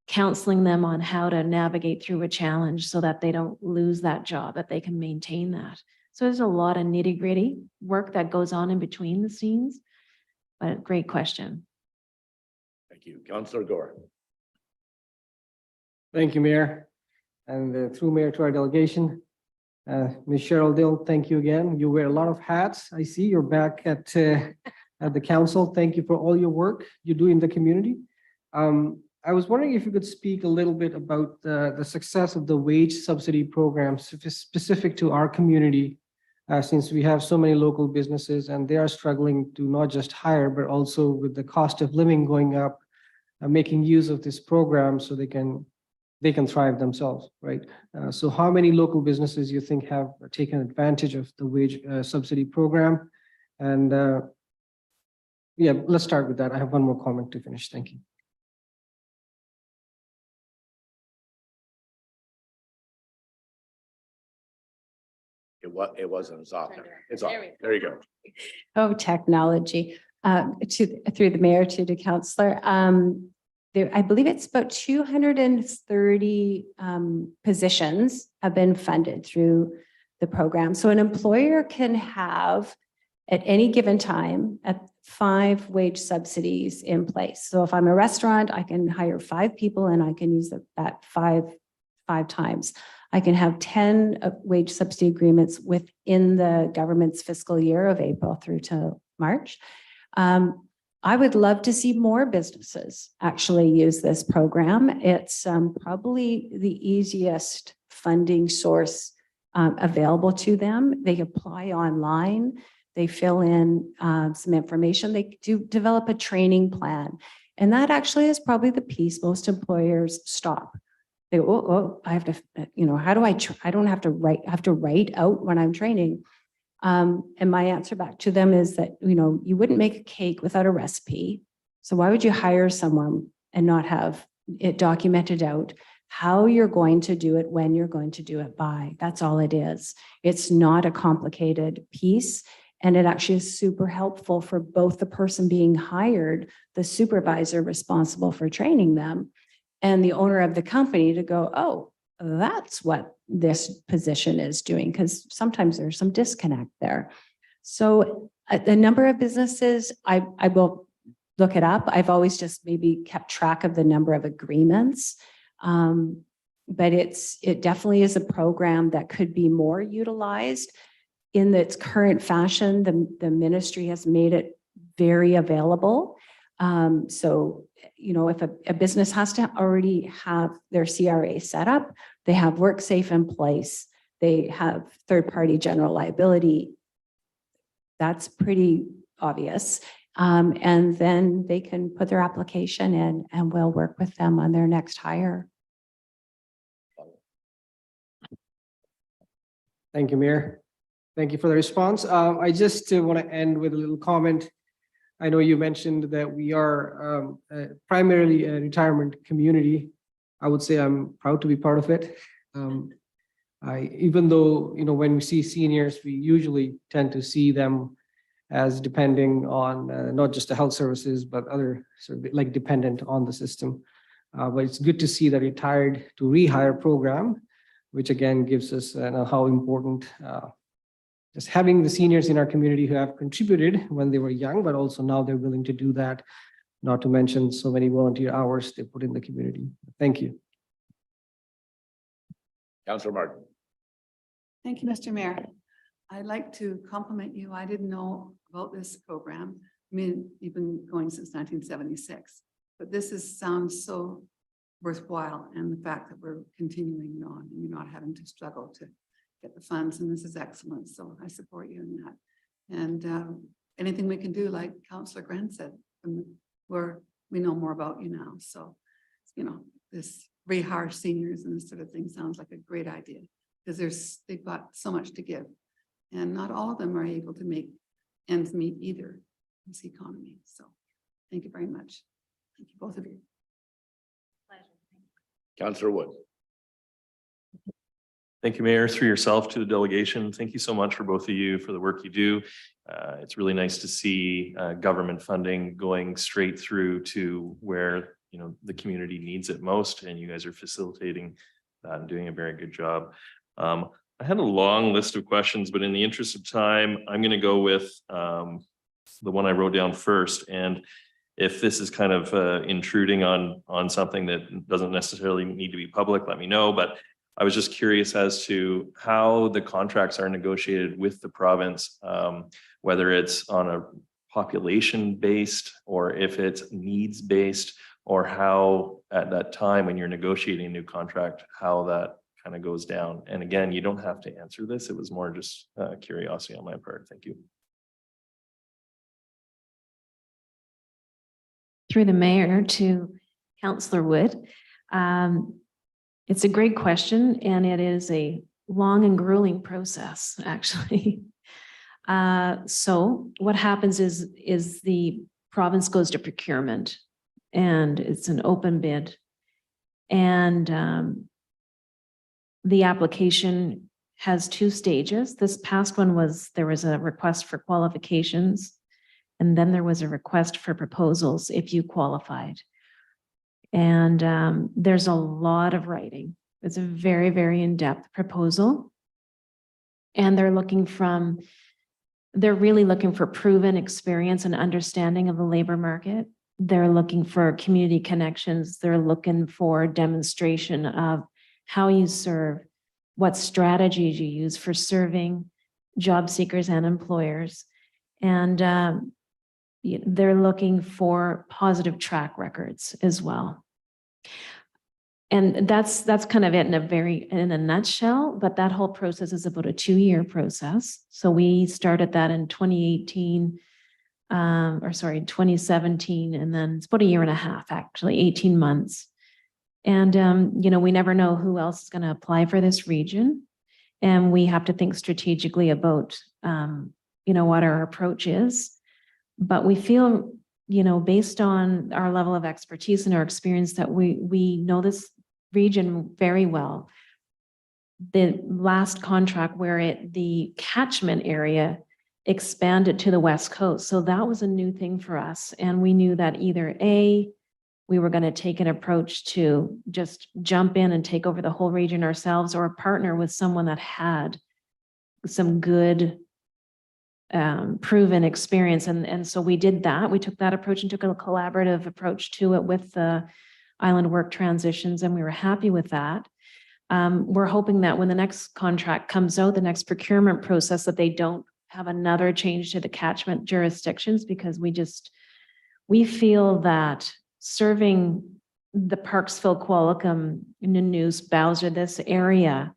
counseling them on how to navigate through a challenge so that they don't lose that job, that they can maintain that. So there's a lot of nitty-gritty work that goes on in between the scenes, but great question. Thank you. Councillor Gore. Thank you, Mayor. And through Mayor to our delegation, Ms. Cheryl Dill, thank you again. You wear a lot of hats. I see you're back at the council. Thank you for all your work you do in the community. I was wondering if you could speak a little bit about the success of the wage subsidy program specific to our community, since we have so many local businesses and they are struggling to not just hire, but also with the cost of living going up, making use of this program so they can thrive themselves, right? So how many local businesses you think have taken advantage of the wage subsidy program? And Yeah, let's start with that. I have one more comment to finish. Thank you. It wasn't, it's off. It's off. There you go. Oh, technology, through the mayor to the councillor. There, I believe it's about 230 positions have been funded through the program. So an employer can have at any given time at 5 wage subsidies in place. So if I'm a restaurant, I can hire 5 people and I can use that five times. I can have 10 wage subsidy agreements within the government's fiscal year of April through to March. I would love to see more businesses actually use this program. It's probably the easiest funding source available to them. They apply online, they fill in some information, they do develop a training plan. And that actually is probably the piece most employers stop. They go, oh, I have to, how do I don't have to write out when I'm training. And my answer back to them is that, you wouldn't make a cake without a recipe. So why would you hire someone and not have it documented out how you're going to do it, when you're going to do it by? That's all it is. It's not a complicated piece. And it actually is super helpful for both the person being hired, the supervisor responsible for training them, and the owner of the company to go, oh, that's what this position is doing, because sometimes there's some disconnect there. So the number of businesses, I will look it up. I've always just maybe kept track of the number of agreements. But it definitely is a program that could be more utilized in its current fashion. The ministry has made it very available. So, if a business has to already have their CRA set up, they have WorkSafe in place, they have third-party general liability. That's pretty obvious. And then they can put their application in and we'll work with them on their next hire. Thank you, Mayor. Thank you for the response. I just want to end with a little comment. I know you mentioned that we are primarily a retirement community. I would say I'm proud to be part of it. Even though, when we see seniors, we usually tend to see them as depending on not just the health services, but other sort of like dependent on the system. But it's good to see the retired to rehire program, which again gives us how important just having the seniors in our community who have contributed when they were young, but also now they're willing to do that, not to mention so many volunteer hours they put in the community. Thank you. Councillor Martin. Thank you, Mr. Mayor. I'd like to compliment you. I didn't know about this program. I mean, you've been going since 1976, but this sounds so worthwhile. And the fact that we're continuing on and you're not having to struggle to get the funds, and this is excellent. So I support you in that. And anything we can do, like Councillor Grant said, we know more about you now. So, this rehire seniors and this sort of thing sounds like a great idea, because they've got so much to give. And not all of them are able to make ends meet either in this economy. So thank you very much. Thank you, both of you. Pleasure. Councillor Wood. Thank you, Mayor, through yourself to the delegation. Thank you so much for both of you for the work you do. It's really nice to see government funding going straight through to where the community needs it most, and you guys are facilitating that and doing a very good job. I had a long list of questions, but in the interest of time, I'm going to go with the one I wrote down first. And if this is kind of intruding on something that doesn't necessarily need to be public, let me know. But I was just curious as to how the contracts are negotiated with the province, whether it's on a population based or if it's needs based, or how at that time when you're negotiating a new contract, how that kind of goes down. And again, you don't have to answer this. It was more just curiosity on my part. Thank you. Through the mayor to Councillor Wood. It's a great question, and it is a long and grueling process, actually. So what happens is the province goes to procurement and it's an open bid. And the application has 2 stages. This past one was, there was a request for qualifications, and then there was a request for proposals if you qualified. And there's a lot of writing. It's a very, very in-depth proposal. And they're really looking for proven experience and understanding of the labor market. They're looking for community connections. They're looking for demonstration of how you serve, what strategies you use for serving job seekers and employers. And they're looking for positive track records as well. And that's kind of it in a nutshell, but that whole process is about a 2-year process. So we started that in 2017, and then it's about a year and a half, actually, 18 months. And, we never know who else is going to apply for this region. And we have to think strategically about, what our approach is. But we feel, based on our level of expertise and our experience, that we know this region very well. The last contract where the catchment area expanded to the West Coast. So that was a new thing for us. And we knew that either we were going to take an approach to just jump in and take over the whole region ourselves, or partner with someone that had some good proven experience. And so we did that. We took that approach and took a collaborative approach to it with the Island Work Transitions, and we were happy with that. We're hoping that when the next contract comes out, the next procurement process, that they don't have another change to the catchment jurisdictions, because we feel that serving the Parksville, Qualicum, Nanoose, Bowser, this area,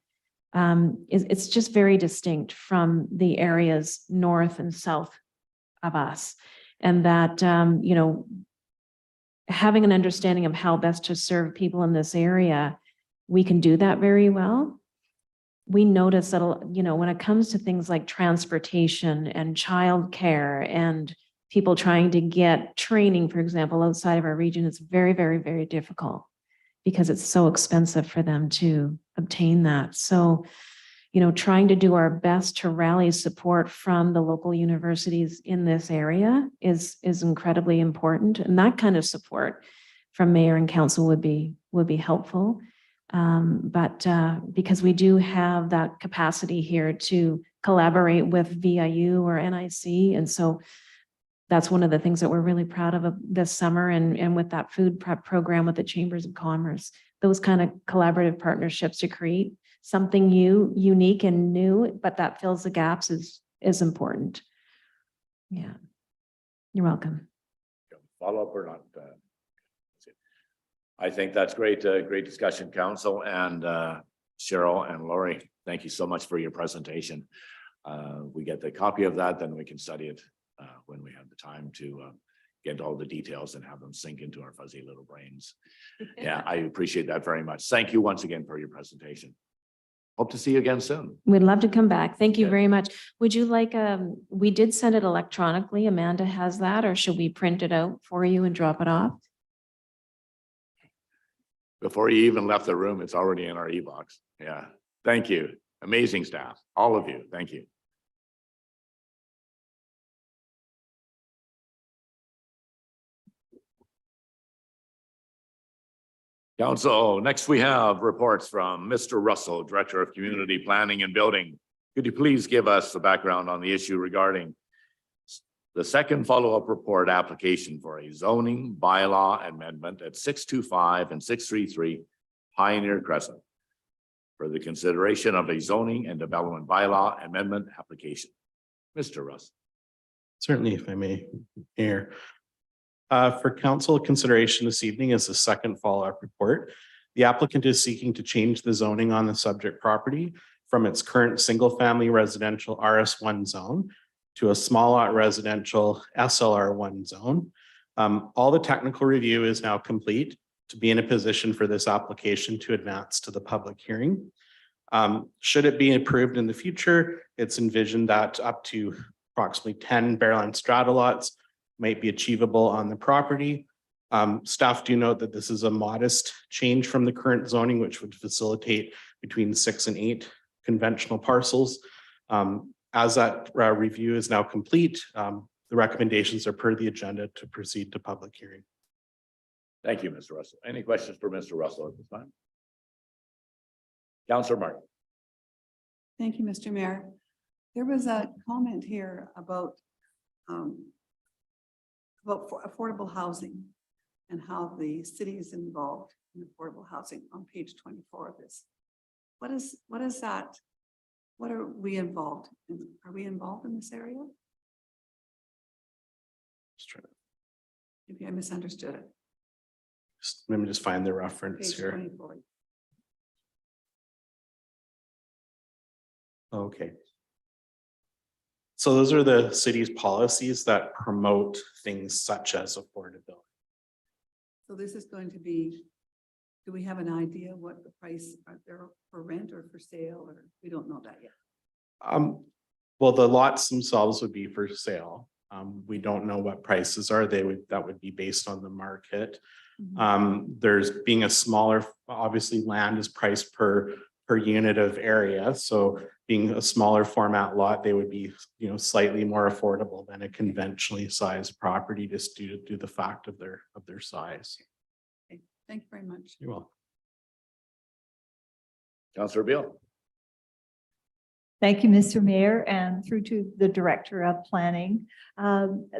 it's just very distinct from the areas north and south of us. And that, having an understanding of how best to serve people in this area, we can do that very well. We notice that, when it comes to things like transportation and childcare and people trying to get training, for example, outside of our region, it's very, very, very difficult because it's so expensive for them to obtain that. So, trying to do our best to rally support from the local universities in this area is incredibly important. And that kind of support from mayor and council would be helpful. But because we do have that capacity here to collaborate with VIU or NIC. And so that's one of the things that we're really proud of this summer, and with that food prep program with the Chambers of Commerce, those kind of collaborative partnerships to create something unique and new, but that fills the gaps is important. Yeah. You're welcome. Follow up or not? I think that's great. Great discussion, Council, and Cheryl and Lori. Thank you so much for your presentation. We get the copy of that, then we can study it when we have the time to get all the details and have them sink into our fuzzy little brains. Yeah, I appreciate that very much. Thank you once again for your presentation. Hope to see you again soon. We'd love to come back. Thank you Okay. very much. Would you like, we did send it electronically. Amanda has that, or should we print it out for you and drop it off? Before you even left the room, it's already in our e-box. Yeah, thank you. Amazing staff, all of you. Thank you. Council, next we have reports from Mr. Russell, Director of Community Planning and Building. Could you please give us the background on the issue regarding the second follow-up report application for a zoning bylaw amendment at 625 and 633 Pioneer Crescent for the consideration of a zoning and development bylaw amendment application? Mr. Russell. Certainly, if I may, Mayor. For council consideration this evening is the second follow-up report. The applicant is seeking to change the zoning on the subject property from its current single-family residential RS1 zone to a small lot residential SLR1 zone. All the technical review is now complete to be in a position for this application to advance to the public hearing. Should it be approved in the future, it's envisioned that up to approximately 10 Bearland strata lots might be achievable on the property. Staff do note that this is a modest change from the current zoning, which would facilitate between 6 and 8 conventional parcels. As that review is now complete, the recommendations are per the agenda to proceed to public hearing. Thank you, Mr. Russell. Any questions for Mr. Russell at this time? Councillor Martin. Thank you, Mr. Mayor. There was a comment here about affordable housing and how the city is involved in affordable housing on page 24 of this. What is that? What are we involved in? Are we involved in this area? Maybe I misunderstood it. Let me just find the reference Page here. 24. Okay. So those are the city's policies that promote things such as affordability. So this is going to be, do we have an idea what the price are there for rent or for sale, or we don't know that yet? Well, the lots themselves would be for sale. We don't know what prices are. That would be based on the market. There's being a smaller, obviously land is priced per unit of area. So being a smaller format lot, they would be, slightly more affordable than a conventionally sized property, just due to the fact of their size. Okay, thank you very much. You're welcome. Councillor Beal. Thank you, Mr. Mayor, and through to the Director of Planning.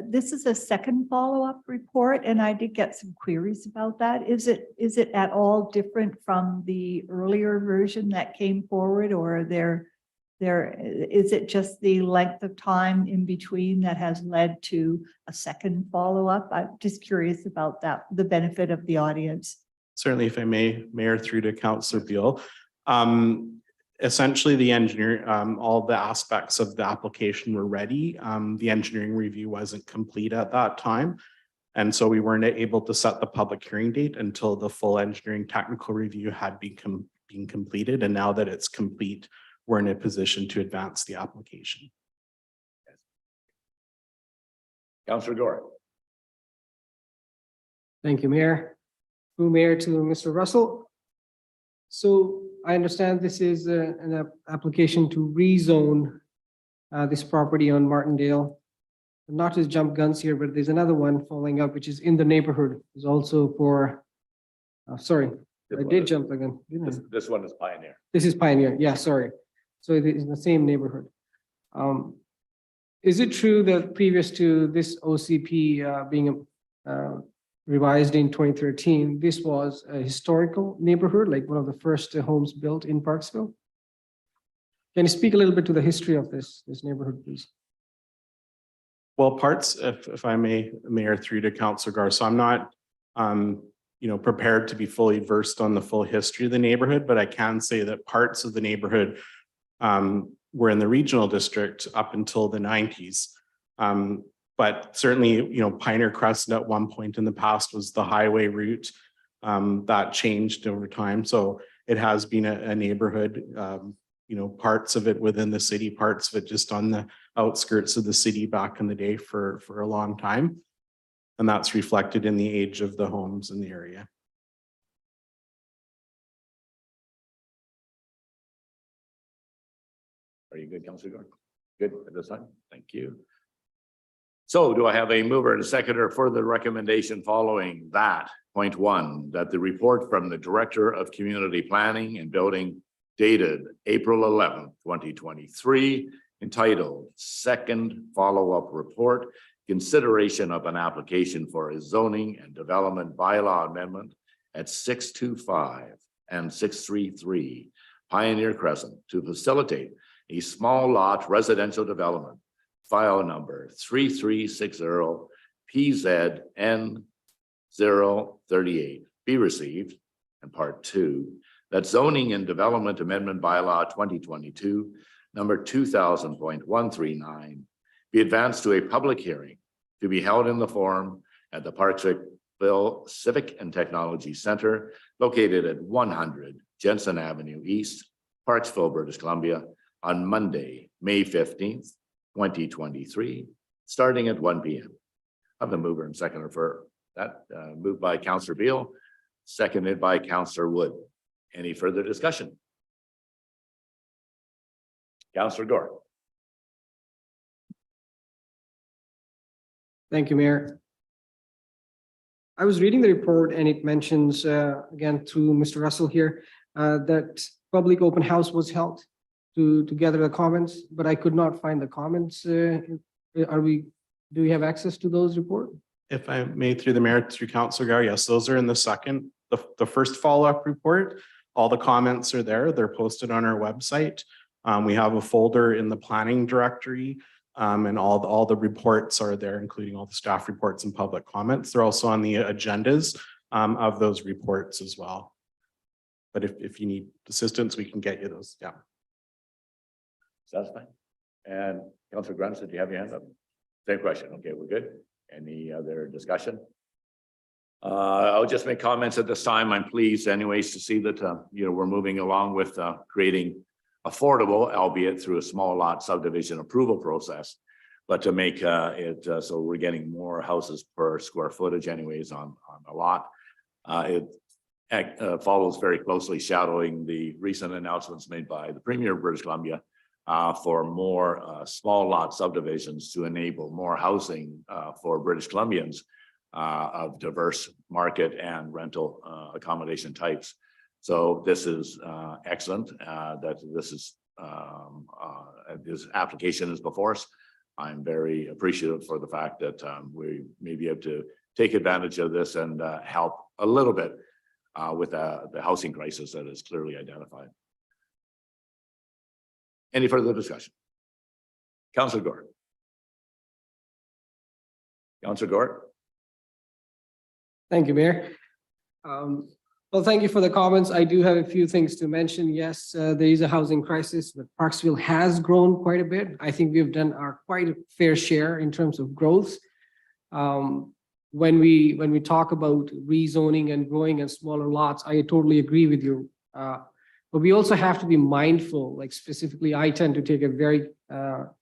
This is a second follow-up report, and I did get some queries about that. Is it at all different from the earlier version that came forward, or is it just the length of time in between that has led to a second follow-up? I'm just curious about that, the benefit of the audience. Certainly, if I may, Mayor, through to Councillor Beal. Essentially, the engineer, all the aspects of the application were ready. The engineering review wasn't complete at that time. And so we weren't able to set the public hearing date until the full engineering technical review had been completed. And now that it's complete, we're in a position to advance the application. Councillor Gore. Thank you, Mayor. Through Mayor to Mr. Russell. So I understand this is an application to rezone this property on Martindale. Not to jump guns here, but there's another one following up, which is in the neighborhood. Is also for, sorry, I did jump again. didn't I? This one is Pioneer. This is Pioneer. Yeah, sorry. So it is in the same neighborhood. Is it true that previous to this OCP being revised in 2013, this was a historical neighborhood, like one of the first homes built in Parksville? Can you speak a little bit to the history of this neighborhood, please? Well, parts, if I may, Mayor, through to Councillor Gar. So I'm not, prepared to be fully versed on the full history of the neighborhood, but I can say that parts of the neighborhood were in the regional district up until the 90s. But certainly, Pioneer Crescent at one point in the past was the highway route that changed over time. So it has been a neighborhood, parts of it within the city, parts of it just on the outskirts of the city back in the day for a long time. And that's reflected in the age of the homes in the area. Are you good, Councillor Gore? Good at this time? Thank you. So do I have a mover and a seconder for the recommendation following that? Point one, that the report from the Director of Community Planning and Building dated April 11th, 2023, entitled Second Follow-Up Report, Consideration of an Application for a Zoning and Development Bylaw Amendment at 625 and 633 Pioneer Crescent to facilitate a small lot residential development, file number 3360 PZN 038 be received. And part two, that zoning and development amendment bylaw 2022 number 2000.139 be advanced to a public hearing to be held in the forum at the Parksville Civic and Technology Center located at 100 Jensen Avenue East, Parksville, British Columbia on Monday, May 15th, 2023, starting at 1 p.m. I'm the mover and seconder for that, moved by Councillor Beal, seconded by Councillor Wood. Any further discussion? Councillor Gore. Thank you, Mayor. I was reading the report and it mentions, again, through Mr. Russell here, that public open house was held to gather the comments, but I could not find the comments. Do we have access to those report? If I may, through the mayor, through Councillor Gar, yes, those are in the second, the first follow-up report. All the comments are there. They're posted on our website. We have a folder in the planning directory, and all the reports are there, including all the staff reports and public comments. They're also on the agendas of those reports as well. But if you need assistance, we can get you those. Yeah. Satisfied? And Councillor Grunts, did you have your hand up? Same question. Okay, we're good. Any other discussion? I'll just make comments at this time. I'm pleased anyways to see that, we're moving along with creating affordable, albeit through a small lot subdivision approval process, but to make it so we're getting more houses per square footage anyways on a lot. It follows very closely shadowing the recent announcements made by the Premier of British Columbia for more small lot subdivisions to enable more housing for British Columbians of diverse market and rental accommodation types. So this is excellent that this application is before us. I'm very appreciative for the fact that we may be able to take advantage of this and help a little bit with the housing crisis that is clearly identified. Any further discussion? Councillor Gore. Councillor Gore. Thank you, Mayor. Well, thank you for the comments. I do have a few things to mention. Yes, there is a housing crisis, but Parksville has grown quite a bit. I think we've done our quite a fair share in terms of growth. When we talk about rezoning and growing in smaller lots, I totally agree with you. But we also have to be mindful, like specifically, I tend to take a very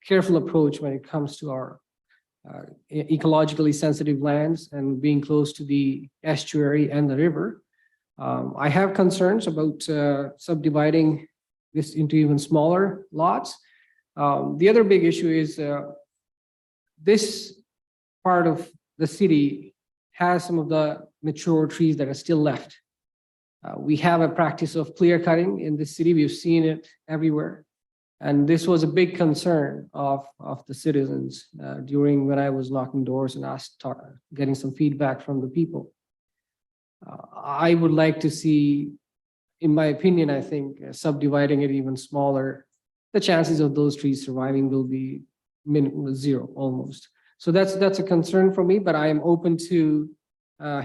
careful approach when it comes to our ecologically sensitive lands and being close to the estuary and the river. I have concerns about subdividing this into even smaller lots. The other big issue is this part of the city has some of the mature trees that are still left. We have a practice of clear cutting in the city. We've seen it everywhere. And this was a big concern of the citizens during when I was knocking doors and getting some feedback from the people. I would like to see, in my opinion, I think subdividing it even smaller, the chances of those trees surviving will be zero almost. So that's a concern for me, but I am open to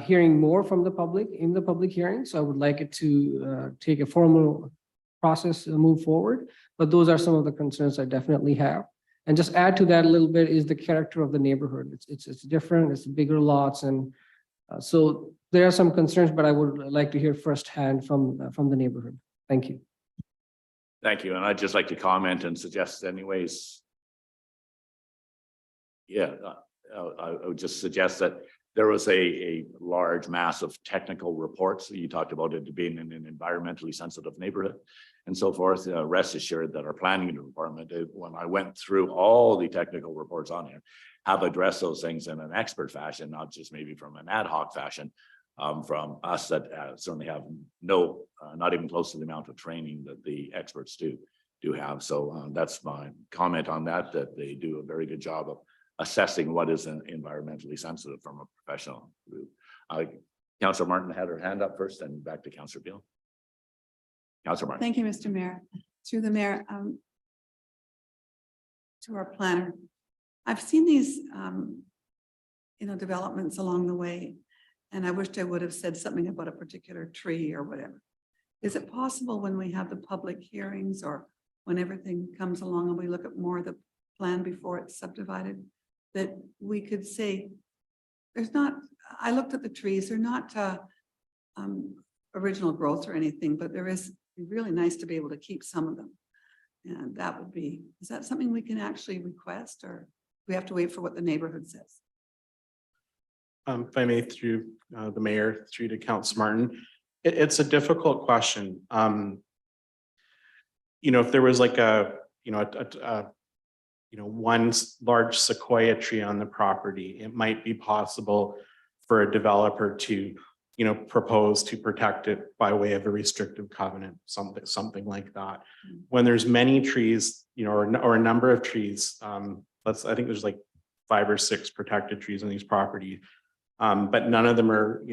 hearing more from the public in the public hearing. So I would like it to take a formal process and move forward. But those are some of the concerns I definitely have. And just add to that a little bit is the character of the neighborhood. It's different, it's bigger lots. And so there are some concerns, but I would like to hear firsthand from the neighborhood. Thank you. Thank you. And I'd just like to comment and suggest anyways. Yeah, I would just suggest that there was a large mass of technical reports. You talked about it being in an environmentally sensitive neighborhood and so forth. Rest assured that our planning department, when I went through all the technical reports on here, have addressed those things in an expert fashion, not just maybe from an ad hoc fashion from us that certainly have no, not even close to the amount of training that the experts do have. So that's my comment on that, that they do a very good job of assessing what is environmentally sensitive from a professional group. Councillor Martin had her hand up first and back to Councillor Beal. Councillor Martin. Thank you, Mr. Mayor. Through the mayor, to our planner. I've seen these, developments along the way, and I wished I would have said something about a particular tree or whatever. Is it possible when we have the public hearings or when everything comes along and we look at more of the plan before it's subdivided, that we could say, there's not, I looked at the trees, they're not original growth or anything, but there is really nice to be able to keep some of them. And that would be, is that something we can actually request, or we have to wait for what the neighborhood says? If I may, through the mayor, through to Councillor Martin, it's a difficult question. If there was like one large sequoia tree on the property, it might be possible for a developer to, propose to protect it by way of a restrictive covenant, something like that. When there's many trees, or a number of trees, I think there's like 5 or 6 protected trees on these properties. But none of them are,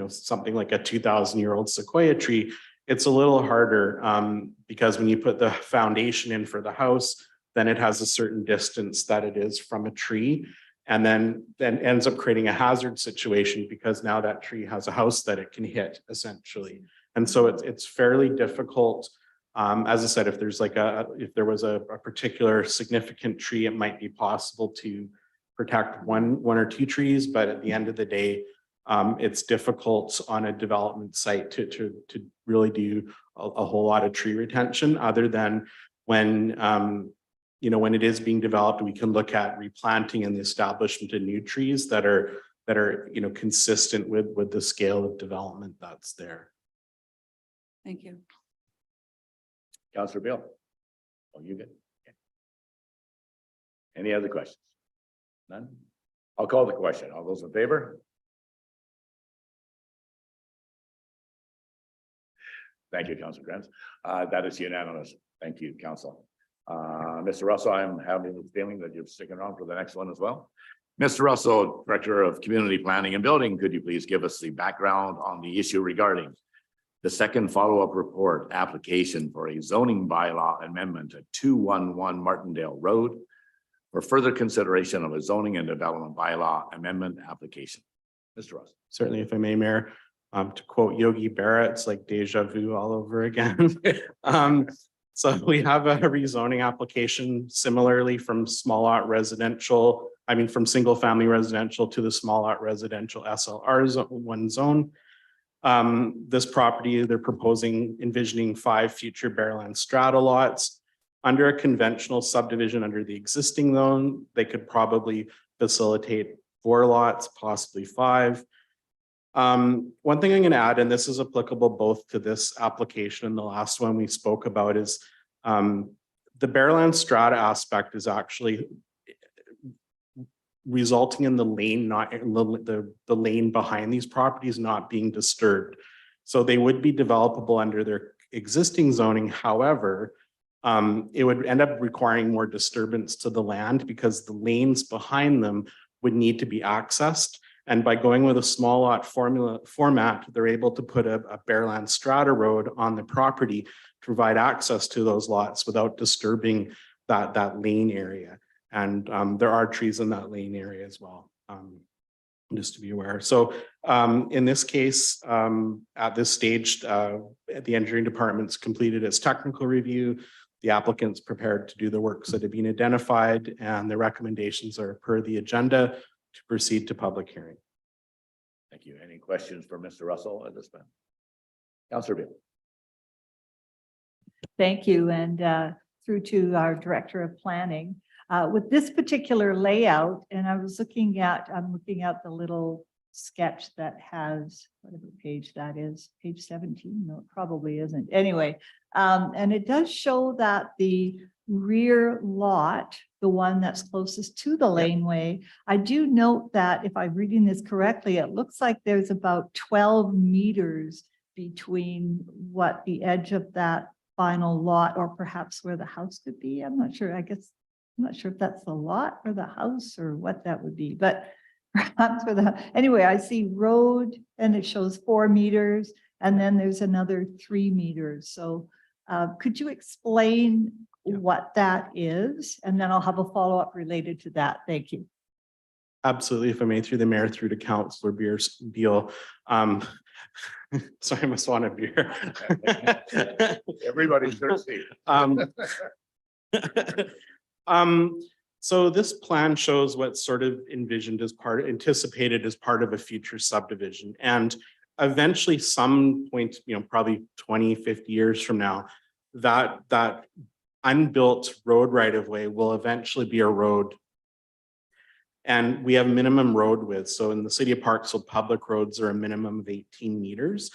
something like a 2,000-year-old sequoia tree. It's a little harder because when you put the foundation in for the house, then it has a certain distance that it is from a tree, and then ends up creating a hazard situation because now that tree has a house that it can hit essentially. And so it's fairly difficult. As I said, if there was a particular significant tree, it might be possible to protect one or 2 trees, but at the end of the day, it's difficult on a development site to really do a whole lot of tree retention, other than when it is being developed, we can look at replanting and the establishment of new trees that are consistent with the scale of development that's there. Thank you. Councillor Bill. Oh, you good? Okay. Any other questions? None? I'll call the question. All those in favor? Thank you, Councillor Grant. That is unanimous. Thank you, Council. Mr. Russell, I'm having the feeling that you're sticking around for the next one as well. Mr. Russell, Director of Community Planning and Building, could you please give us the background on the issue regarding the second follow-up report application for a zoning bylaw amendment at 211 Martindale Road for further consideration of a zoning and development bylaw amendment application? Mr. Russell. Certainly, if I may, Mayor, to quote Yogi Berra, it's like deja vu all over again. So we have a rezoning application similarly from from single family residential to the small lot residential SLR zone. This property, they're envisioning 5 future Bearland strata lots. Under a conventional subdivision under the existing zone, they could probably facilitate 4 lots, possibly 5. One thing I'm going to add, and this is applicable both to this application and the last one we spoke about, is the Bearland strata aspect is actually resulting in the lane, the lane behind these properties not being disturbed. So they would be developable under their existing zoning. However, it would end up requiring more disturbance to the land because the lanes behind them would need to be accessed. And by going with a small lot format, they're able to put a Bearland strata road on the property to provide access to those lots without disturbing that lane area. And there are trees in that lane area as well, just to be aware. So in this case, at this stage, the engineering department's completed its technical review. The applicant's prepared to do the works that have been identified, and the recommendations are per the agenda to proceed to public hearing. Thank you. Any questions for Mr. Russell at this point? Councillor Bill. Thank you. And through to our Director of Planning. With this particular layout, and I'm looking at the little sketch that has, whatever page that is, page 17, no, it probably isn't. Anyway, and it does show that the rear lot, the one that's closest to the laneway, I do note that if I'm reading this correctly, it looks like there's about 12 meters between what the edge of that final lot, or perhaps where the house could be. I'm not sure. I'm not sure if that's the lot or the house or what that would be, but perhaps for the, anyway, I see road and it shows 4 meters and then there's another 3 meters. So could you explain what that is? And then I'll have a follow-up related to that. Thank you. Absolutely. If I may, through the mayor, through to Councillor Beal. Sorry, I must want a beer. Everybody's thirsty. So this plan shows what's sort of anticipated as part of a future subdivision. And eventually some point, probably 20, 50 years from now, that unbuilt road right of way will eventually be a road. And we have minimum road width. So in the city of Parksville, public roads are a minimum of 18 meters.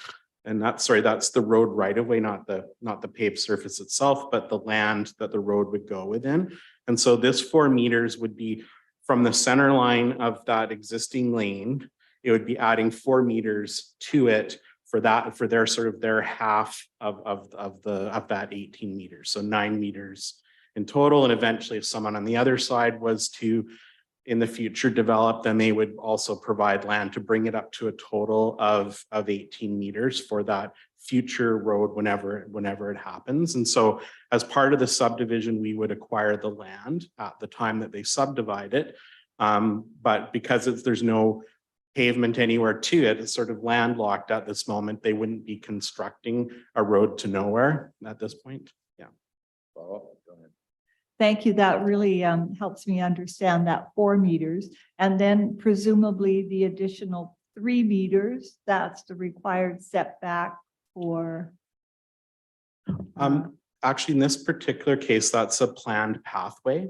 And that's the road right of way, not the paved surface itself, but the land that the road would go within. And so this 4 meters would be from the center line of that existing lane. It would be adding 4 meters to it for their half of that 18 meters. So 9 meters in total. And eventually if someone on the other side was to in the future develop, then they would also provide land to bring it up to a total of 18 meters for that future road whenever it happens. And so as part of the subdivision, we would acquire the land at the time that they subdivide it. But because there's no pavement anywhere to it, it's sort of landlocked at this moment. They wouldn't be constructing a road to nowhere at this point. Yeah. Go ahead. Thank you. That really helps me understand that 4 meters. And then presumably the additional 3 meters, that's the required setback for. Actually, in this particular case, that's a planned pathway.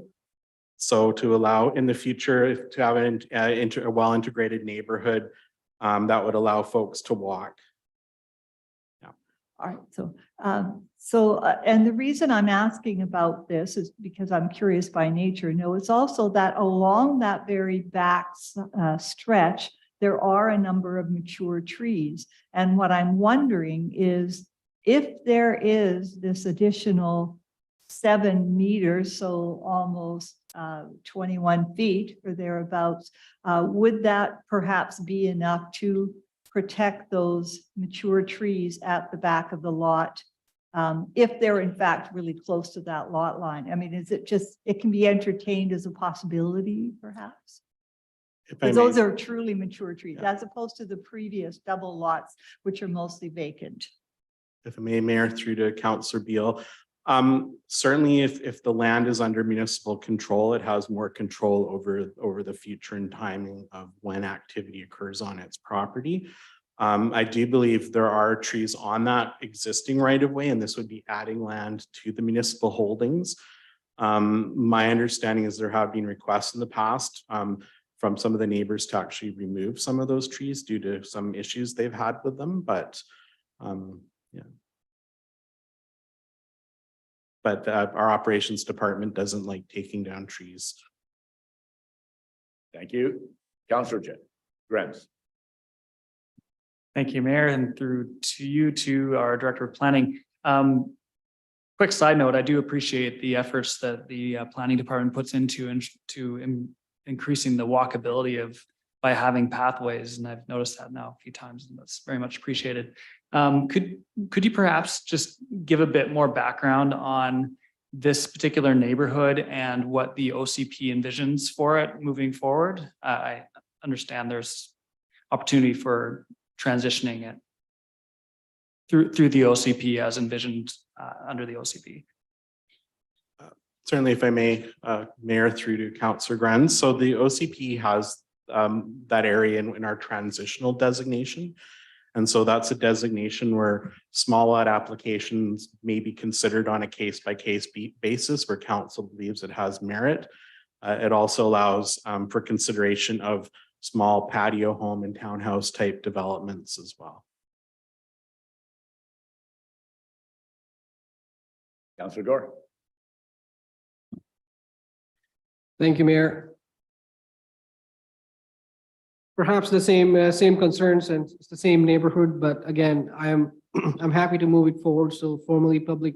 So to allow in the future to have a well-integrated neighborhood that would allow folks to walk. All right, and the reason I'm asking about this is because I'm curious by nature. No, it's also that along that very back stretch, there are a number of mature trees. And what I'm wondering is if there is this additional 7 meters, so almost 21 feet or thereabouts, would that perhaps be enough to protect those mature trees at the back of the lot, if they're in fact really close to that lot line? I mean, is it just, it can be entertained as a possibility perhaps? Because those are truly mature trees, as opposed to the previous double lots, which are mostly vacant. If I may, Mayor, through to Councillor Beal. Certainly if the land is under municipal control, it has more control over the future and timing of when activity occurs on its property. I do believe there are trees on that existing right of way, and this would be adding land to the municipal holdings. My understanding is there have been requests in the past from some of the neighbors to actually remove some of those trees due to some issues they've had with them, but yeah. But our operations department doesn't like taking down trees. Thank you. Councillor Grens. Thank you, Mayor, and through to you, to our Director of Planning. Quick side note, I do appreciate the efforts that the Planning Department puts into increasing the walkability by having pathways, and I've noticed that now a few times, and that's very much appreciated. Could you perhaps just give a bit more background on this particular neighborhood and what the OCP envisions for it moving forward? I understand there's opportunity for transitioning it through the OCP as envisioned under the OCP. Certainly, if I may, Mayor, through to Councillor Grens. So the OCP has that area in our transitional designation. And so that's a designation where small lot applications may be considered on a case-by-case basis where council believes it has merit. It also allows for consideration of small patio home and townhouse type developments as well. Councillor Gore. Thank you, Mayor. Perhaps the same concerns and it's the same neighborhood, but again, I'm happy to move it forward. So formally public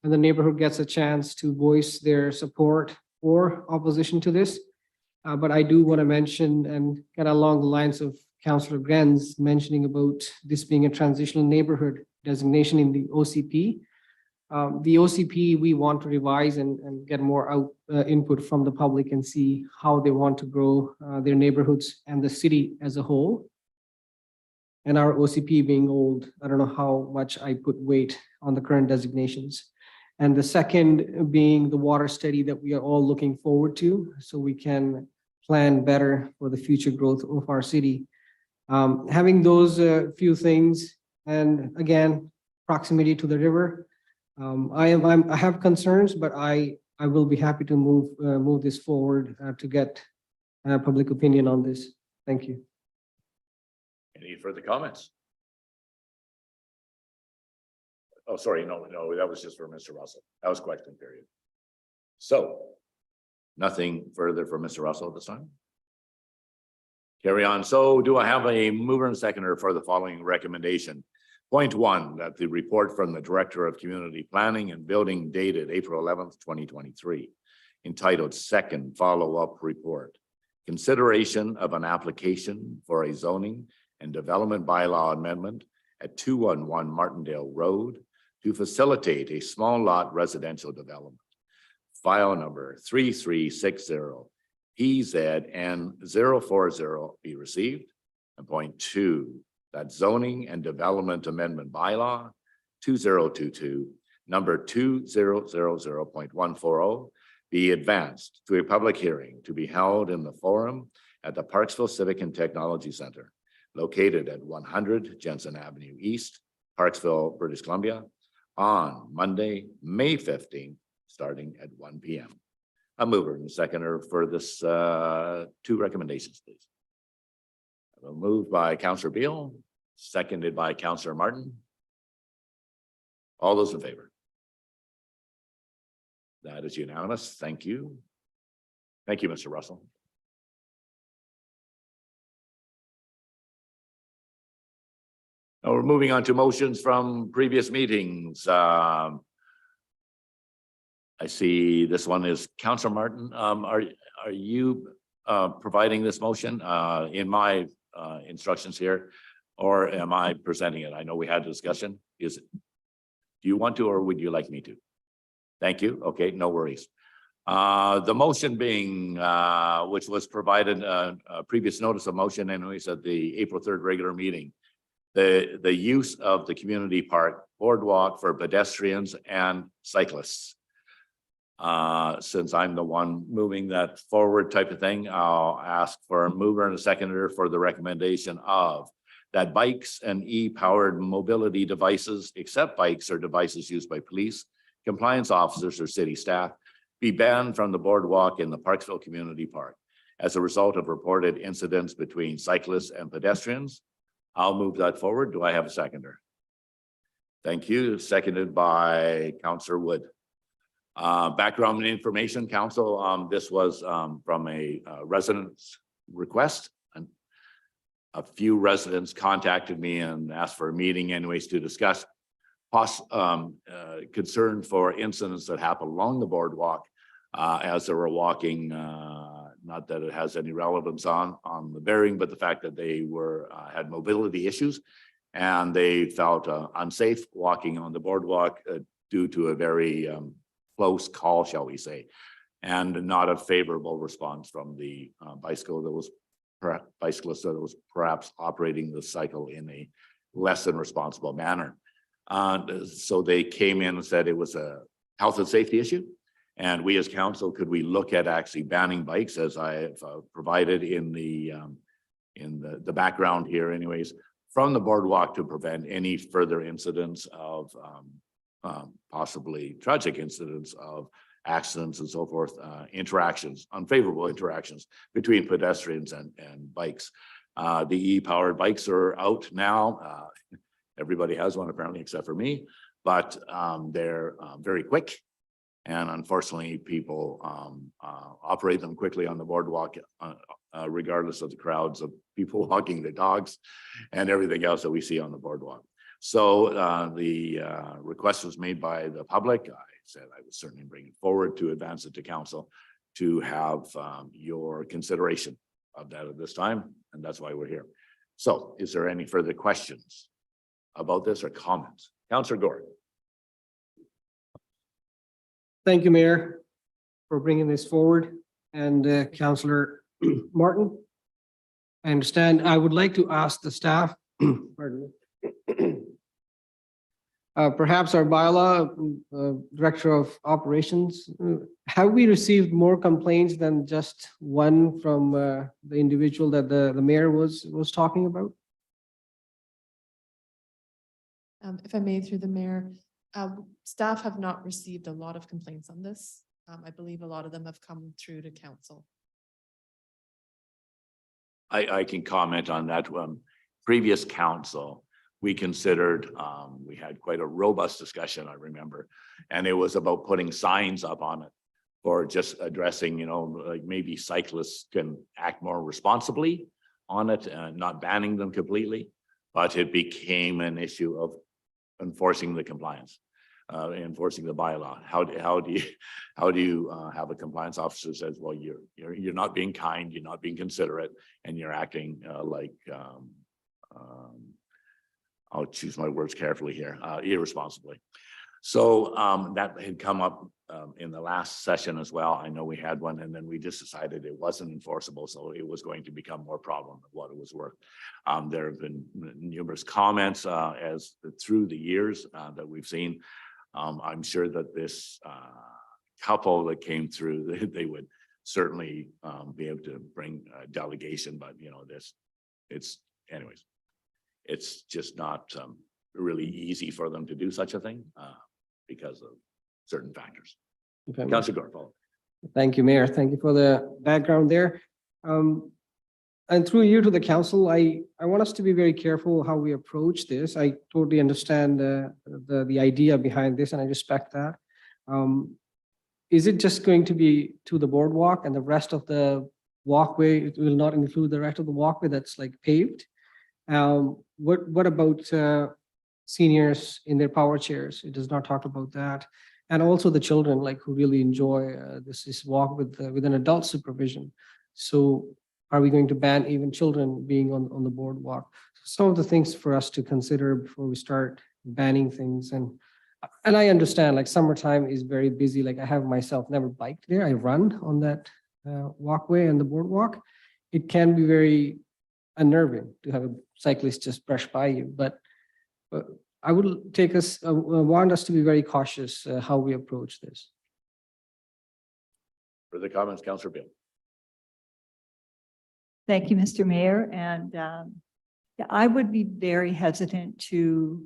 and the neighborhood gets a chance to voice their support or opposition to this. But I do want to mention and get along the lines of Councillor Grens mentioning about this being a transitional neighborhood designation in the OCP. The OCP, we want to revise and get more input from the public and see how they want to grow their neighborhoods and the city as a whole. And our OCP being old, I don't know how much I put weight on the current designations. And the second being the water study that we are all looking forward to, so we can plan better for the future growth of our city. Having those few things, and again, proximity to the river. I have concerns, but I will be happy to move this forward to get public opinion on this. Thank you. Any further comments? Oh, sorry, no, that was just for Mr. Russell. That was question period. So nothing further for Mr. Russell at this time? Carry on. So do I have a mover and seconder for the following recommendation? Point one, that the report from the Director of Community Planning and Building dated April 11th, 2023, entitled Second Follow-Up Report, consideration of an application for a zoning and development bylaw amendment at 211 Martindale Road to facilitate a small lot residential development. File number 3360 PZN 040 be received. And point two, that zoning and development amendment bylaw 2022 number 2000.140 be advanced to a public hearing to be held in the forum at the Parksville Civic and Technology Center, located at 100 Jensen Avenue East, Parksville, British Columbia, on Monday, May 15th, starting at 1 p.m. A mover and seconder for this two recommendations, please. Moved by Councillor Beal, seconded by Councillor Martin. All those in favor? That is unanimous. Thank you. Thank you, Mr. Russell. Now we're moving on to motions from previous meetings. I see this one is Councillor Martin. Are you providing this motion in my instructions here, or am I presenting it? I know we had a discussion. Do you want to, or would you like me to? Thank you. Okay, no worries. The motion being, which was provided a previous notice of motion anyways at the April 3rd regular meeting, the use of the Community Park Boardwalk for pedestrians and cyclists. Since I'm the one moving that forward type of thing, I'll ask for a mover and a seconder for the recommendation of that bikes and e-powered mobility devices, except bikes or devices used by police, compliance officers, or city staff, be banned from the boardwalk in the Parksville Community Park as a result of reported incidents between cyclists and pedestrians. I'll move that forward. Do I have a seconder? Thank you. Seconded by Councillor Wood. Background and information, Council. This was from a resident's request. And a few residents contacted me and asked for a meeting anyways to discuss concern for incidents that happen along the boardwalk as they were walking. Not that it has any relevance on the bearing, but the fact that they had mobility issues and they felt unsafe walking on the boardwalk due to a very close call, shall we say, and not a favorable response from the bicyclist that was perhaps operating the cycle in a less than responsible manner. So they came in and said it was a health and safety issue. And we as council, could we look at actually banning bikes, as I have provided in the background here anyways, from the boardwalk to prevent any further incidents of possibly tragic incidents of accidents and so forth, interactions, unfavorable interactions between pedestrians and bikes. The e-powered bikes are out now. Everybody has one apparently, except for me, but they're very quick. And unfortunately, people operate them quickly on the boardwalk, regardless of the crowds of people walking their dogs and everything else that we see on the boardwalk. So the request was made by the public. I said I would certainly bring it forward to advance it to council to have your consideration of that at this time. And that's why we're here. So is there any further questions about this or comments? Councillor Gore. Thank you, Mayor, for bringing this forward. And Councillor Martin, I understand. I would like to ask the staff, pardon me, perhaps our bylaw director of operations, have we received more complaints than just one from the individual that the mayor was talking about? If I may, through the mayor, staff have not received a lot of complaints on this. I believe a lot of them have come through to council. I can comment on that. Previous council, we considered, we had quite a robust discussion, I remember. And it was about putting signs up on it or just addressing, like maybe cyclists can act more responsibly on it and not banning them completely. But it became an issue of enforcing the compliance, enforcing the bylaw. How do you have a compliance officer who says, well, you're not being kind, you're not being considerate, and you're acting like I'll choose my words carefully here, irresponsibly. So that had come up in the last session as well. I know we had one, and then we just decided it wasn't enforceable, so it was going to become more problem than what it was worth. There have been numerous comments as through the years that we've seen. I'm sure that this couple that came through, they would certainly be able to bring a delegation, but it's just not really easy for them to do such a thing because of certain factors. Okay. Councillor Gore. Thank you, Mayor. Thank you for the background there. And through you to the council, I want us to be very careful how we approach this. I totally understand the idea behind this, and I respect that. Is it just going to be to the boardwalk and the rest of the walkway? It will not include the rest of the walkway that's like paved? What about seniors in their power chairs? It does not talk about that. And also the children, like, who really enjoy this walk with an adult supervision. So are we going to ban even children being on the boardwalk? Some of the things for us to consider before we start banning things. And I understand, like, summertime is very busy. Like, I have myself never biked there. I run on that walkway and the boardwalk. It can be very unnerving to have a cyclist just brush by you, but I would want us to be very cautious how we approach this. Further comments, Councillor Bill. Thank you, Mr. Mayor. And yeah, I would be very hesitant to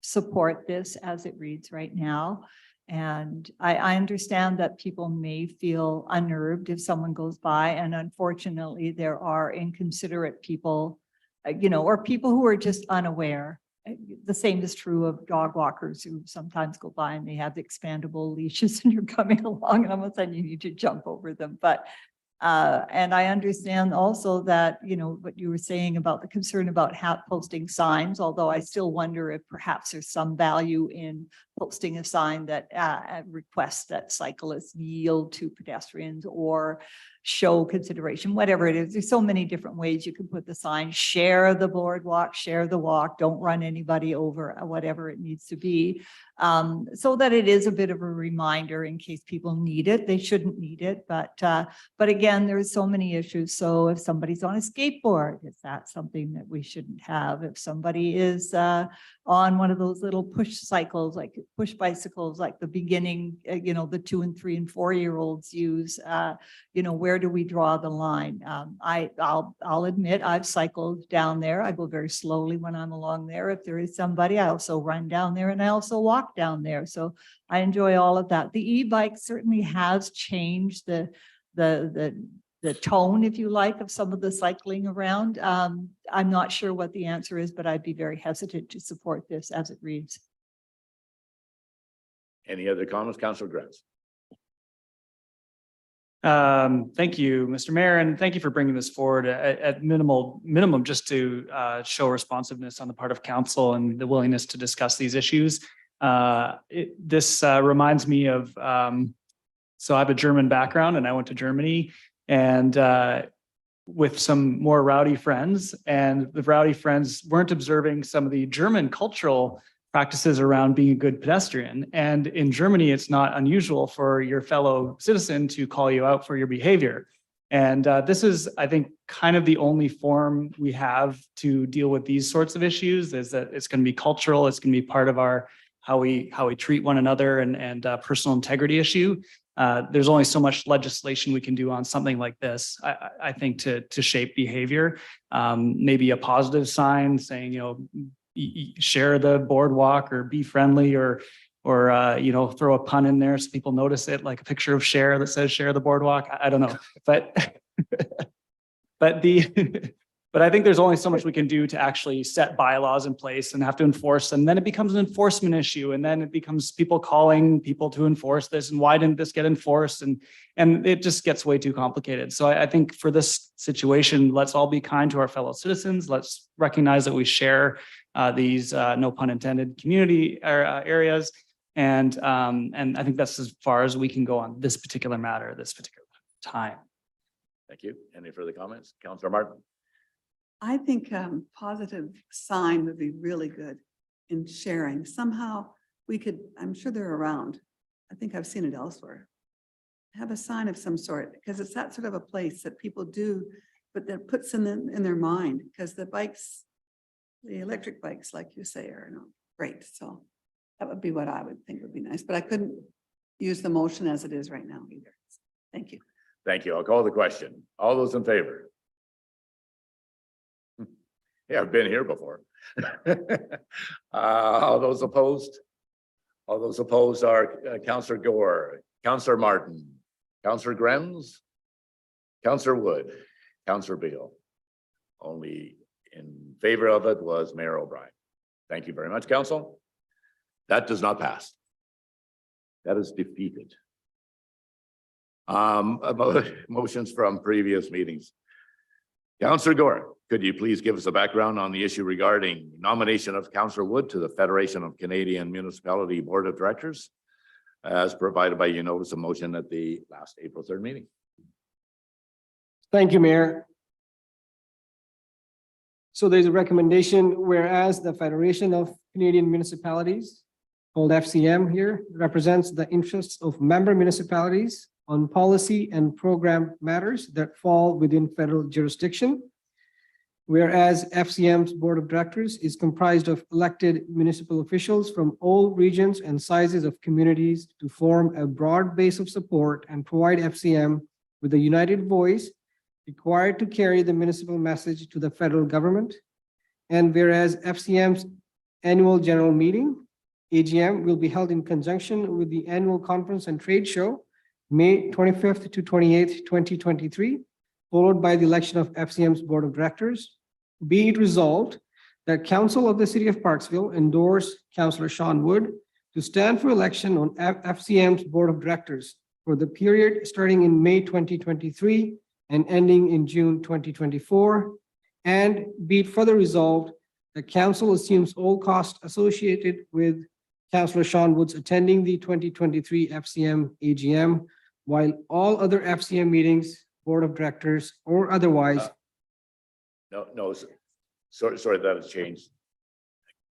support this as it reads right now. And I understand that people may feel unnerved if someone goes by, and unfortunately there are inconsiderate people, or people who are just unaware. The same is true of dog walkers who sometimes go by and they have expandable leashes and you're coming along and all of a sudden you need to jump over them. But and I understand also that, what you were saying about the concern about posting signs, although I still wonder if perhaps there's some value in posting a sign that requests that cyclists yield to pedestrians or show consideration, whatever it is. There's so many different ways you can put the sign: share the boardwalk, share the walk, don't run anybody over, whatever it needs to be. So that it is a bit of a reminder in case people need it. They shouldn't need it, but again, there's so many issues. So if somebody's on a skateboard, is that something that we shouldn't have? If somebody is on one of those little push cycles, like push bicycles, like the beginning, the 2 and 3 and 4-year-olds use, where do we draw the line? I'll admit I've cycled down there. I go very slowly when I'm along there. If there is somebody, I also run down there and I also walk down there. So I enjoy all of that. The e-bike certainly has changed the tone, if you like, of some of the cycling around. I'm not sure what the answer is, but I'd be very hesitant to support this as it reads. Any other comments, Councillor Grants? Thank you, Mr. Mayor, and thank you for bringing this forward at minimum, just to show responsiveness on the part of council and the willingness to discuss these issues. This reminds me of, so I have a German background and I went to Germany and with some more rowdy friends, and the rowdy friends weren't observing some of the German cultural practices around being a good pedestrian. And in Germany, it's not unusual for your fellow citizen to call you out for your behavior. And this is, I think, kind of the only form we have to deal with these sorts of issues, is that it's going to be cultural. It's going to be part of our how we treat one another and personal integrity issue. There's only so much legislation we can do on something like this, I think, to shape behavior. Maybe a positive sign saying, share the boardwalk or be friendly, or throw a pun in there so people notice it, like a picture of share that says share the boardwalk. I don't know, but But but I think there's only so much we can do to actually set bylaws in place and have to enforce them. Then it becomes an enforcement issue, and then it becomes people calling people to enforce this, and why didn't this get enforced? And it just gets way too complicated. So I think for this situation, let's all be kind to our fellow citizens. Let's recognize that we share these, no pun intended, community areas. And I think that's as far as we can go on this particular matter, this particular time. Thank you. Any further comments? Councillor Martin? I think positive sign would be really good in sharing. Somehow we could, I'm sure they're around. I think I've seen it elsewhere. Have a sign of some sort, because it's that sort of a place that people do, but that puts in their mind, because the bikes, the electric bikes, like you say, are not great. So that would be what I would think would be nice, but I couldn't use the motion as it is right now either. Thank you. Thank you. I'll call the question. All those in favor? Yeah, I've been here before. All those opposed? All those opposed are Councillor Gore, Councillor Martin, Councillor Grems, Councillor Wood, Councillor Beal. Only in favor of it was Mayor O'Brien. Thank you very much, Council. That does not pass. That is defeated. Motions from previous meetings. Councillor Gore, could you please give us a background on the issue regarding nomination of Councillor Wood to the Federation of Canadian Municipality Board of Directors, as provided by your notice of motion at the last April 3rd meeting? Thank you, Mayor. So there's a recommendation, whereas the Federation of Canadian Municipalities, called FCM here, represents the interests of member municipalities on policy and program matters that fall within federal jurisdiction. Whereas FCM's Board of Directors is comprised of elected municipal officials from all regions and sizes of communities to form a broad base of support and provide FCM with a united voice required to carry the municipal message to the federal government. And whereas FCM's annual general meeting, AGM, will be held in conjunction with the annual conference and trade show, May 25th to 28th, 2023, followed by the election of FCM's Board of Directors. Be it resolved that Council of the City of Parksville endorse Councillor Sean Wood to stand for election on FCM's Board of Directors for the period starting in May 2023 and ending in June 2024. And be it further resolved that Council assumes all costs associated with Councillor Sean Wood's attending the 2023 FCM AGM, while all other FCM meetings, Board of Directors, or otherwise. No, sorry, that has changed.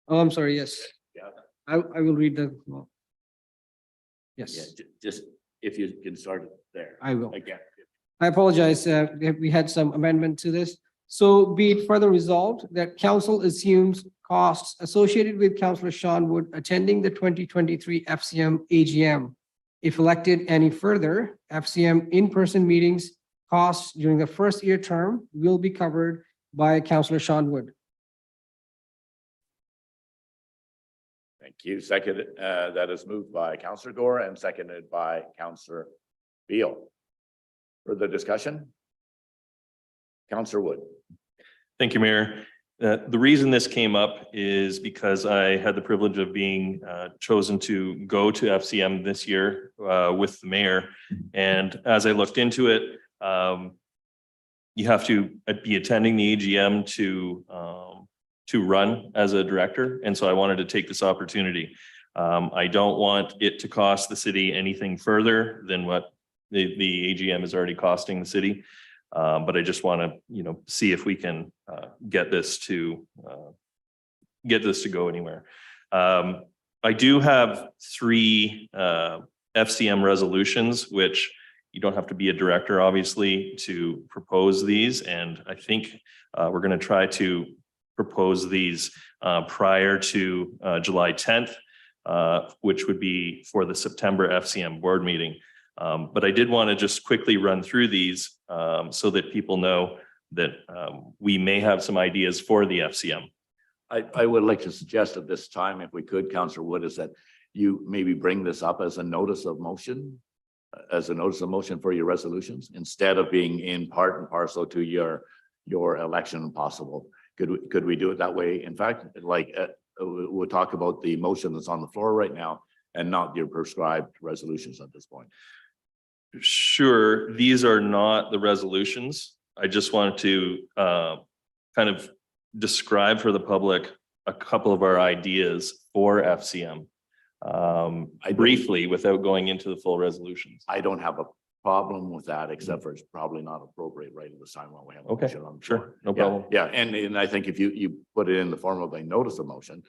Oh, I'm sorry, yes. Yeah. I will read the, well. Yeah, Yes, just if you can start it there. I will. Again. I apologize, we had some amendment to this. So be it further resolved that Council assumes costs associated with Councillor Sean Wood attending the 2023 FCM AGM. If elected any further, FCM in-person meetings costs during the first year term will be covered by Councillor Sean Wood. Thank you. Second, that is moved by Councillor Gore and seconded by Councillor Beal. Further discussion? Councillor Wood. Thank you, Mayor. The reason this came up is because I had the privilege of being chosen to go to FCM this year with the mayor. And as I looked into it, you have to be attending the AGM to run as a director. And so I wanted to take this opportunity. I don't want it to cost the city anything further than what the AGM is already costing the city. But I just want to, see if we can get this to go anywhere. I do have 3 FCM resolutions, which you don't have to be a director, obviously, to propose these. And I think we're going to try to propose these prior to July 10th, which would be for the September FCM board meeting. But I did want to just quickly run through these so that people know that we may have some ideas for the FCM. I would like to suggest at this time, if we could, Councillor Wood, is that you maybe bring this up as a notice of motion for your resolutions, instead of being in part and parcel to your your election possible. Could we do it that way? In fact, like, we'll talk about the motion that's on the floor right now and not your prescribed resolutions at this point. Sure, these are not the resolutions. I just wanted to kind of describe for the public a couple of our ideas for FCM briefly without going into the full resolutions. I don't have a problem with that, except for it's probably not appropriate right at this time when we have a Okay, motion on the floor. sure, no Yeah, problem. yeah, and I think if you put it in the form of a notice of motion,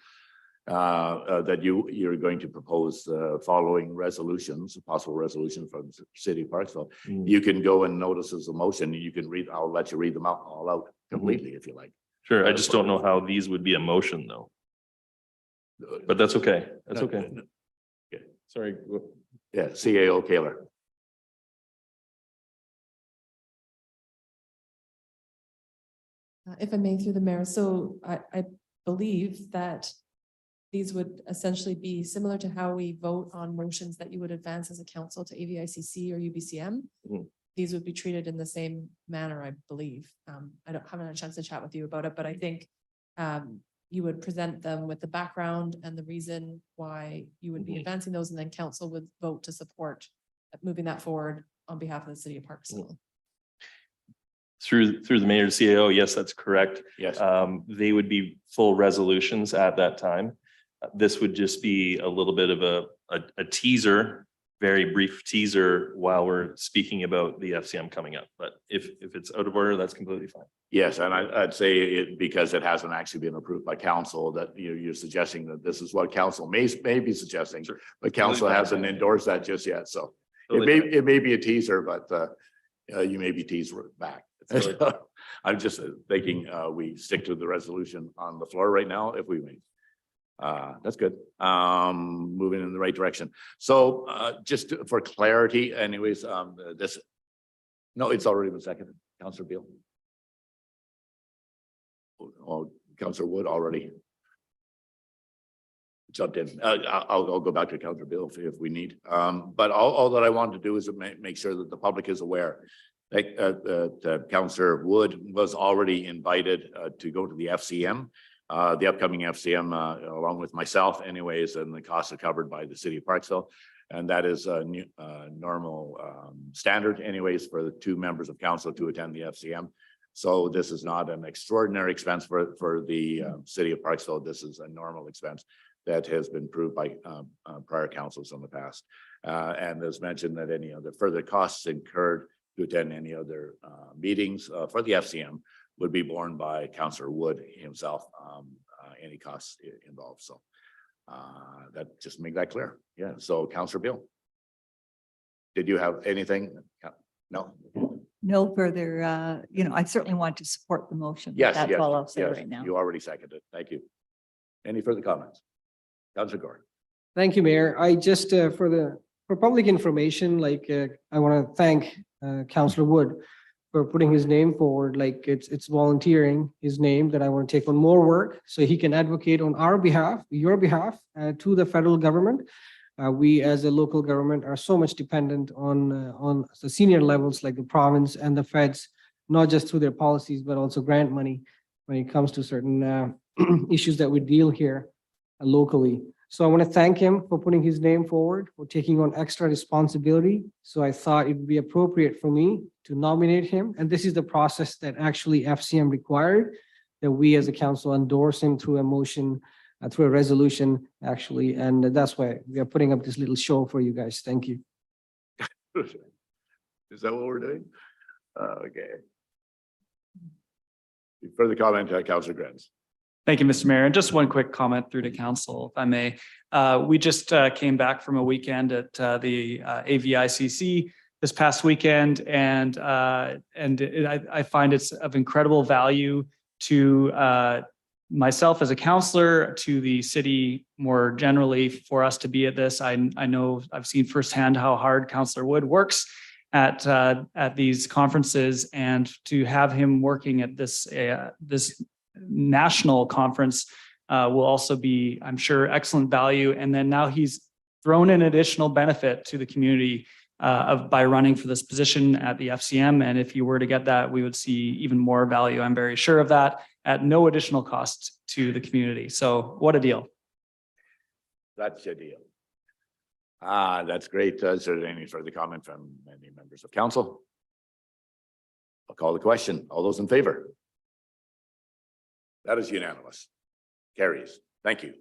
that you're going to propose following resolutions, possible resolution from the city of Parksville, you can go and notice as a motion, you can read, I'll let you read them out all out completely if you like. Sure, I just don't know how these would be a motion though, but that's okay. That's okay. Sorry. Yeah, CAO Kaler. If I may, through the mayor, so I believe that these would essentially be similar to how we vote on motions that you would advance as a council to AVICC or UBCM. Mhm. These would be treated in the same manner, I believe. Haven't had a chance to chat with you about it, but I think you would present them with the background and the reason why you would be advancing those, and then council would vote to support moving that forward on behalf of the city of Parksville. Through the mayor to CAO, yes, that's correct. Yes. They would be full resolutions at that time. This would just be a little bit of a teaser, very brief teaser while we're speaking about the FCM coming up. But if it's out of order, that's completely fine. Yes, and I'd say it because it hasn't actually been approved by council, that you're suggesting that this is what council may be suggesting, Sure. but council hasn't endorsed that just yet. So Totally it may be a teaser, but you may be teased back. I'm just thinking we stick to the resolution on the floor right now if we may. That's good. Moving in the right direction. So just for clarity, anyways, no, it's already been seconded. Councillor Beal. Oh, Councillor Wood already jumped in. I'll go back to Councillor Beal if we need. But all that I want to do is make sure that the public is aware that Councillor Wood was already invited to go to the FCM. The upcoming FCM, along with myself anyways, and the costs are covered by the city of Parksville. And that is a normal standard anyways for the two members of council to attend the FCM. So this is not an extraordinary expense for the city of Parksville. This is a normal expense that has been approved by prior councils in the past. And as mentioned, that any other further costs incurred to attend any other meetings for the FCM would be borne by Councillor Wood himself, any costs involved. So that just make that clear. Yeah. So Councillor Beal, did you have anything? No. No further, I certainly want to support the motion. but Yes. That's yes, all I'll say yes, right now. You already seconded. Thank you. Any further comments? Councillor Gordon. Thank you, Mayor. I just, for public information, I want to thank Councillor Wood for putting his name forward. Like it's volunteering his name that I want to take on more work so he can advocate on our behalf, your behalf, to the federal government. We as a local government are so much dependent on the senior levels like the province and the feds, not just through their policies, but also grant money when it comes to certain issues that we deal here locally. So I want to thank him for putting his name forward, for taking on extra responsibility. So I thought it would be appropriate for me to nominate him. And this is the process that actually FCM required, that we as a council endorse him through a motion, through a resolution, actually. And that's why we are putting up this little show for you guys. Thank you. Is that what we're doing? Okay. Further comment, Councillor Grants. Thank you, Mr. Mayor. And just one quick comment through to council, if I may. We just came back from a weekend at the AVICC this past weekend, and I find it's of incredible value to myself as a councillor, to the city more generally, for us to be at this. I know I've seen firsthand how hard Councillor Wood works at these conferences, and to have him working at this national conference will also be, I'm sure, excellent value. And then now he's thrown in additional benefit to the community by running for this position at the FCM. And if you were to get that, we would see even more value. I'm very sure of that at no additional cost to the community. So what a deal. That's a deal. That's great. Is there any further comment from any members of council? I'll call the question. All those in favor? That is unanimous. Carries. Thank you.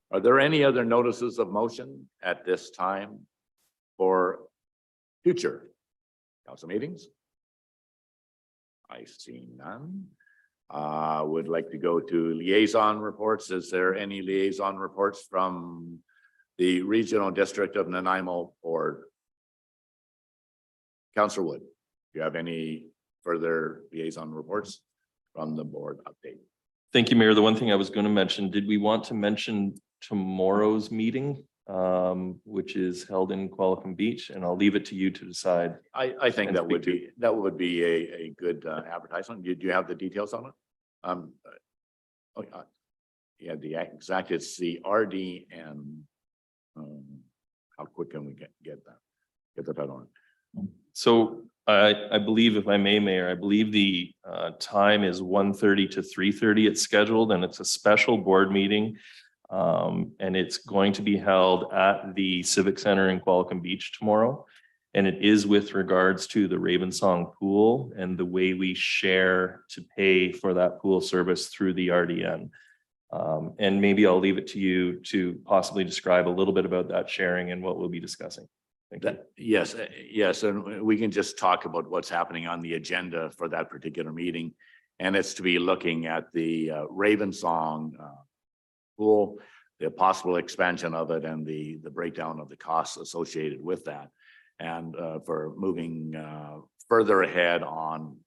Are there any other notices of motion at this time for future council meetings? I see none. Would like to go to liaison reports. Is there any liaison reports from the Regional District of Nanaimo Board? Councillor Wood, do you have any further liaison reports from the board update? Thank you, Mayor. The one thing I was going to mention, did we want to mention tomorrow's meeting, which is held in Qualicum Beach? And I'll leave it to you to decide. I think And that would speak be a good advertisement. Do you have the details on it? Yeah, the exact, it's the RD and how quick can we get that on? So I believe, if I may, Mayor, I believe the time is 1:30 to 3:30. It's scheduled, and it's a special board meeting. And it's going to be held at the Civic Center in Qualicum Beach tomorrow. And it is with regards to the Ravensong pool and the way we share to pay for that pool service through the RDN. And maybe I'll leave it to you to possibly describe a little bit about that sharing and what we'll be discussing. Thank you. Yes, and we can just talk about what's happening on the agenda for that particular meeting. And it's to be looking at the Ravensong pool, the possible expansion of it, and the breakdown of the costs associated with that. And for moving further ahead on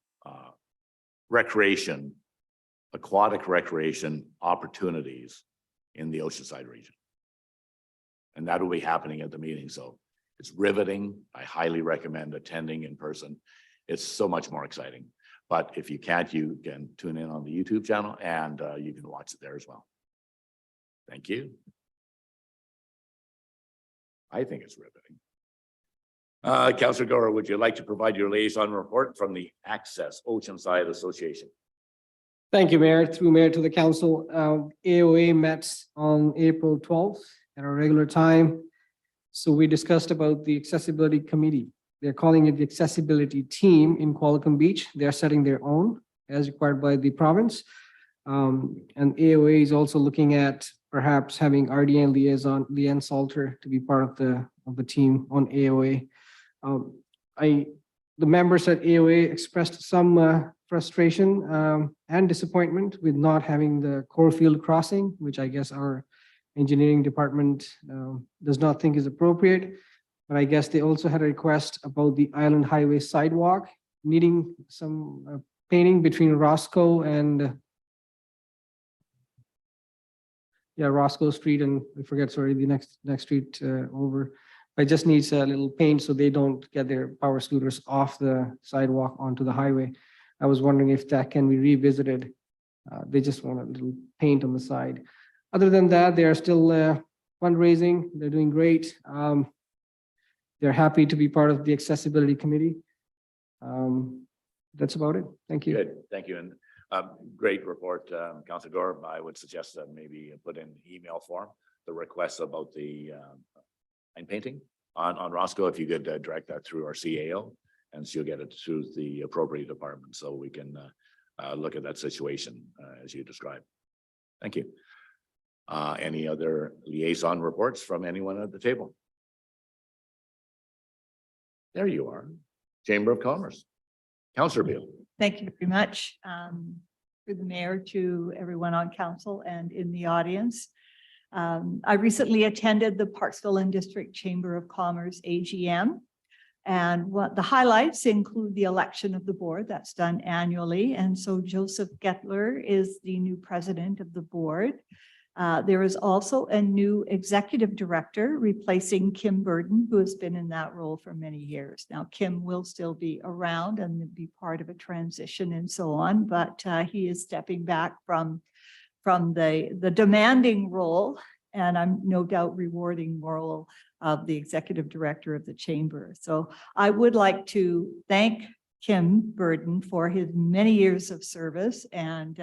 recreation, aquatic recreation opportunities in the Oceanside region. And that will be happening at the meeting. So it's riveting. I highly recommend attending in person. It's so much more exciting. But if you can't, you can tune in on the YouTube channel, and you can watch it there as well. Thank you. I think it's riveting. Councillor Gore, would you like to provide your liaison report from the Access Oceanside Association? Thank you, Mayor. Through Mayor to the council, AOA met on April 12th at our regular time. So we discussed about the accessibility committee. They're calling it the accessibility team in Qualicum Beach. They're setting their own as required by the province. And AOA is also looking at perhaps having RDN liaison, Leanne Salter, to be part of the team on AOA. The members at AOA expressed some frustration and disappointment with not having the Corefield crossing, which I guess our engineering department does not think is appropriate. But I guess they also had a request about the Island Highway sidewalk needing some painting between Roscoe and Roscoe Street, and I forget, sorry, the next street over. It just needs a little paint so they don't get their power scooters off the sidewalk onto the highway. I was wondering if that can be revisited. They just want a little paint on the side. Other than that, they are still fundraising. They're doing great. They're happy to be part of the accessibility committee. That's about it. Thank you. Good, thank you. And great report, Councillor Gore. I would suggest that maybe put in email form the requests about the line painting on Roscoe. If you could direct that through our CAO, and she'll get it through the appropriate department so we can look at that situation as you described. Thank you. Any other liaison reports from anyone at the table? There you are. Chamber of Commerce. Councillor Beal. Thank you very much. Through the mayor to everyone on council and in the audience. I recently attended the Parksville and District Chamber of Commerce AGM. And what the highlights include the election of the board that's done annually. And so Joseph Gettler is the new president of the board. There is also a new executive director replacing Kim Burden, who has been in that role for many years. Now, Kim will still be around and be part of a transition and so on, but he is stepping back from the demanding role and I'm no doubt rewarding role of the executive director of the chamber. So I would like to thank Kim Burden for his many years of service and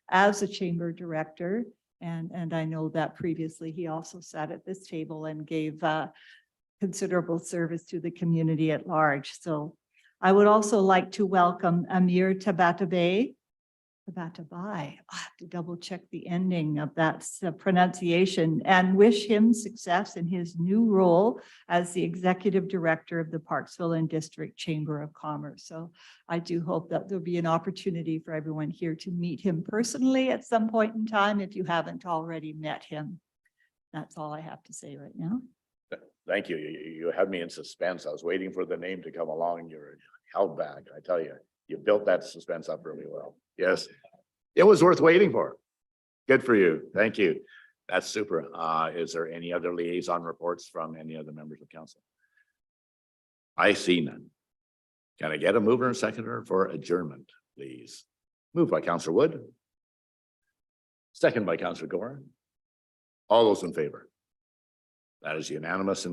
as a chamber director. And I know that previously he also sat at this table and gave considerable service to the community at large. So I would also like to welcome Amir Tabatabai. Tabatabai, I have to double check the ending of that pronunciation and wish him success in his new role as the executive director of the Parksville and District Chamber of Commerce. So I do hope that there'll be an opportunity for everyone here to meet him personally at some point in time if you haven't already met him. That's all I have to say right now. Thank you. You had me in suspense. I was waiting for the name to come along and you're held back. I tell you, you built that suspense up really well. Yes, it was worth waiting for. Good for you. Thank you. That's super. Is there any other liaison reports from any other members of council? I see none. Can I get a mover and seconder for adjournment, please? Moved by Councillor Wood. Second by Councillor Gore. All those in favor? That is unanimous.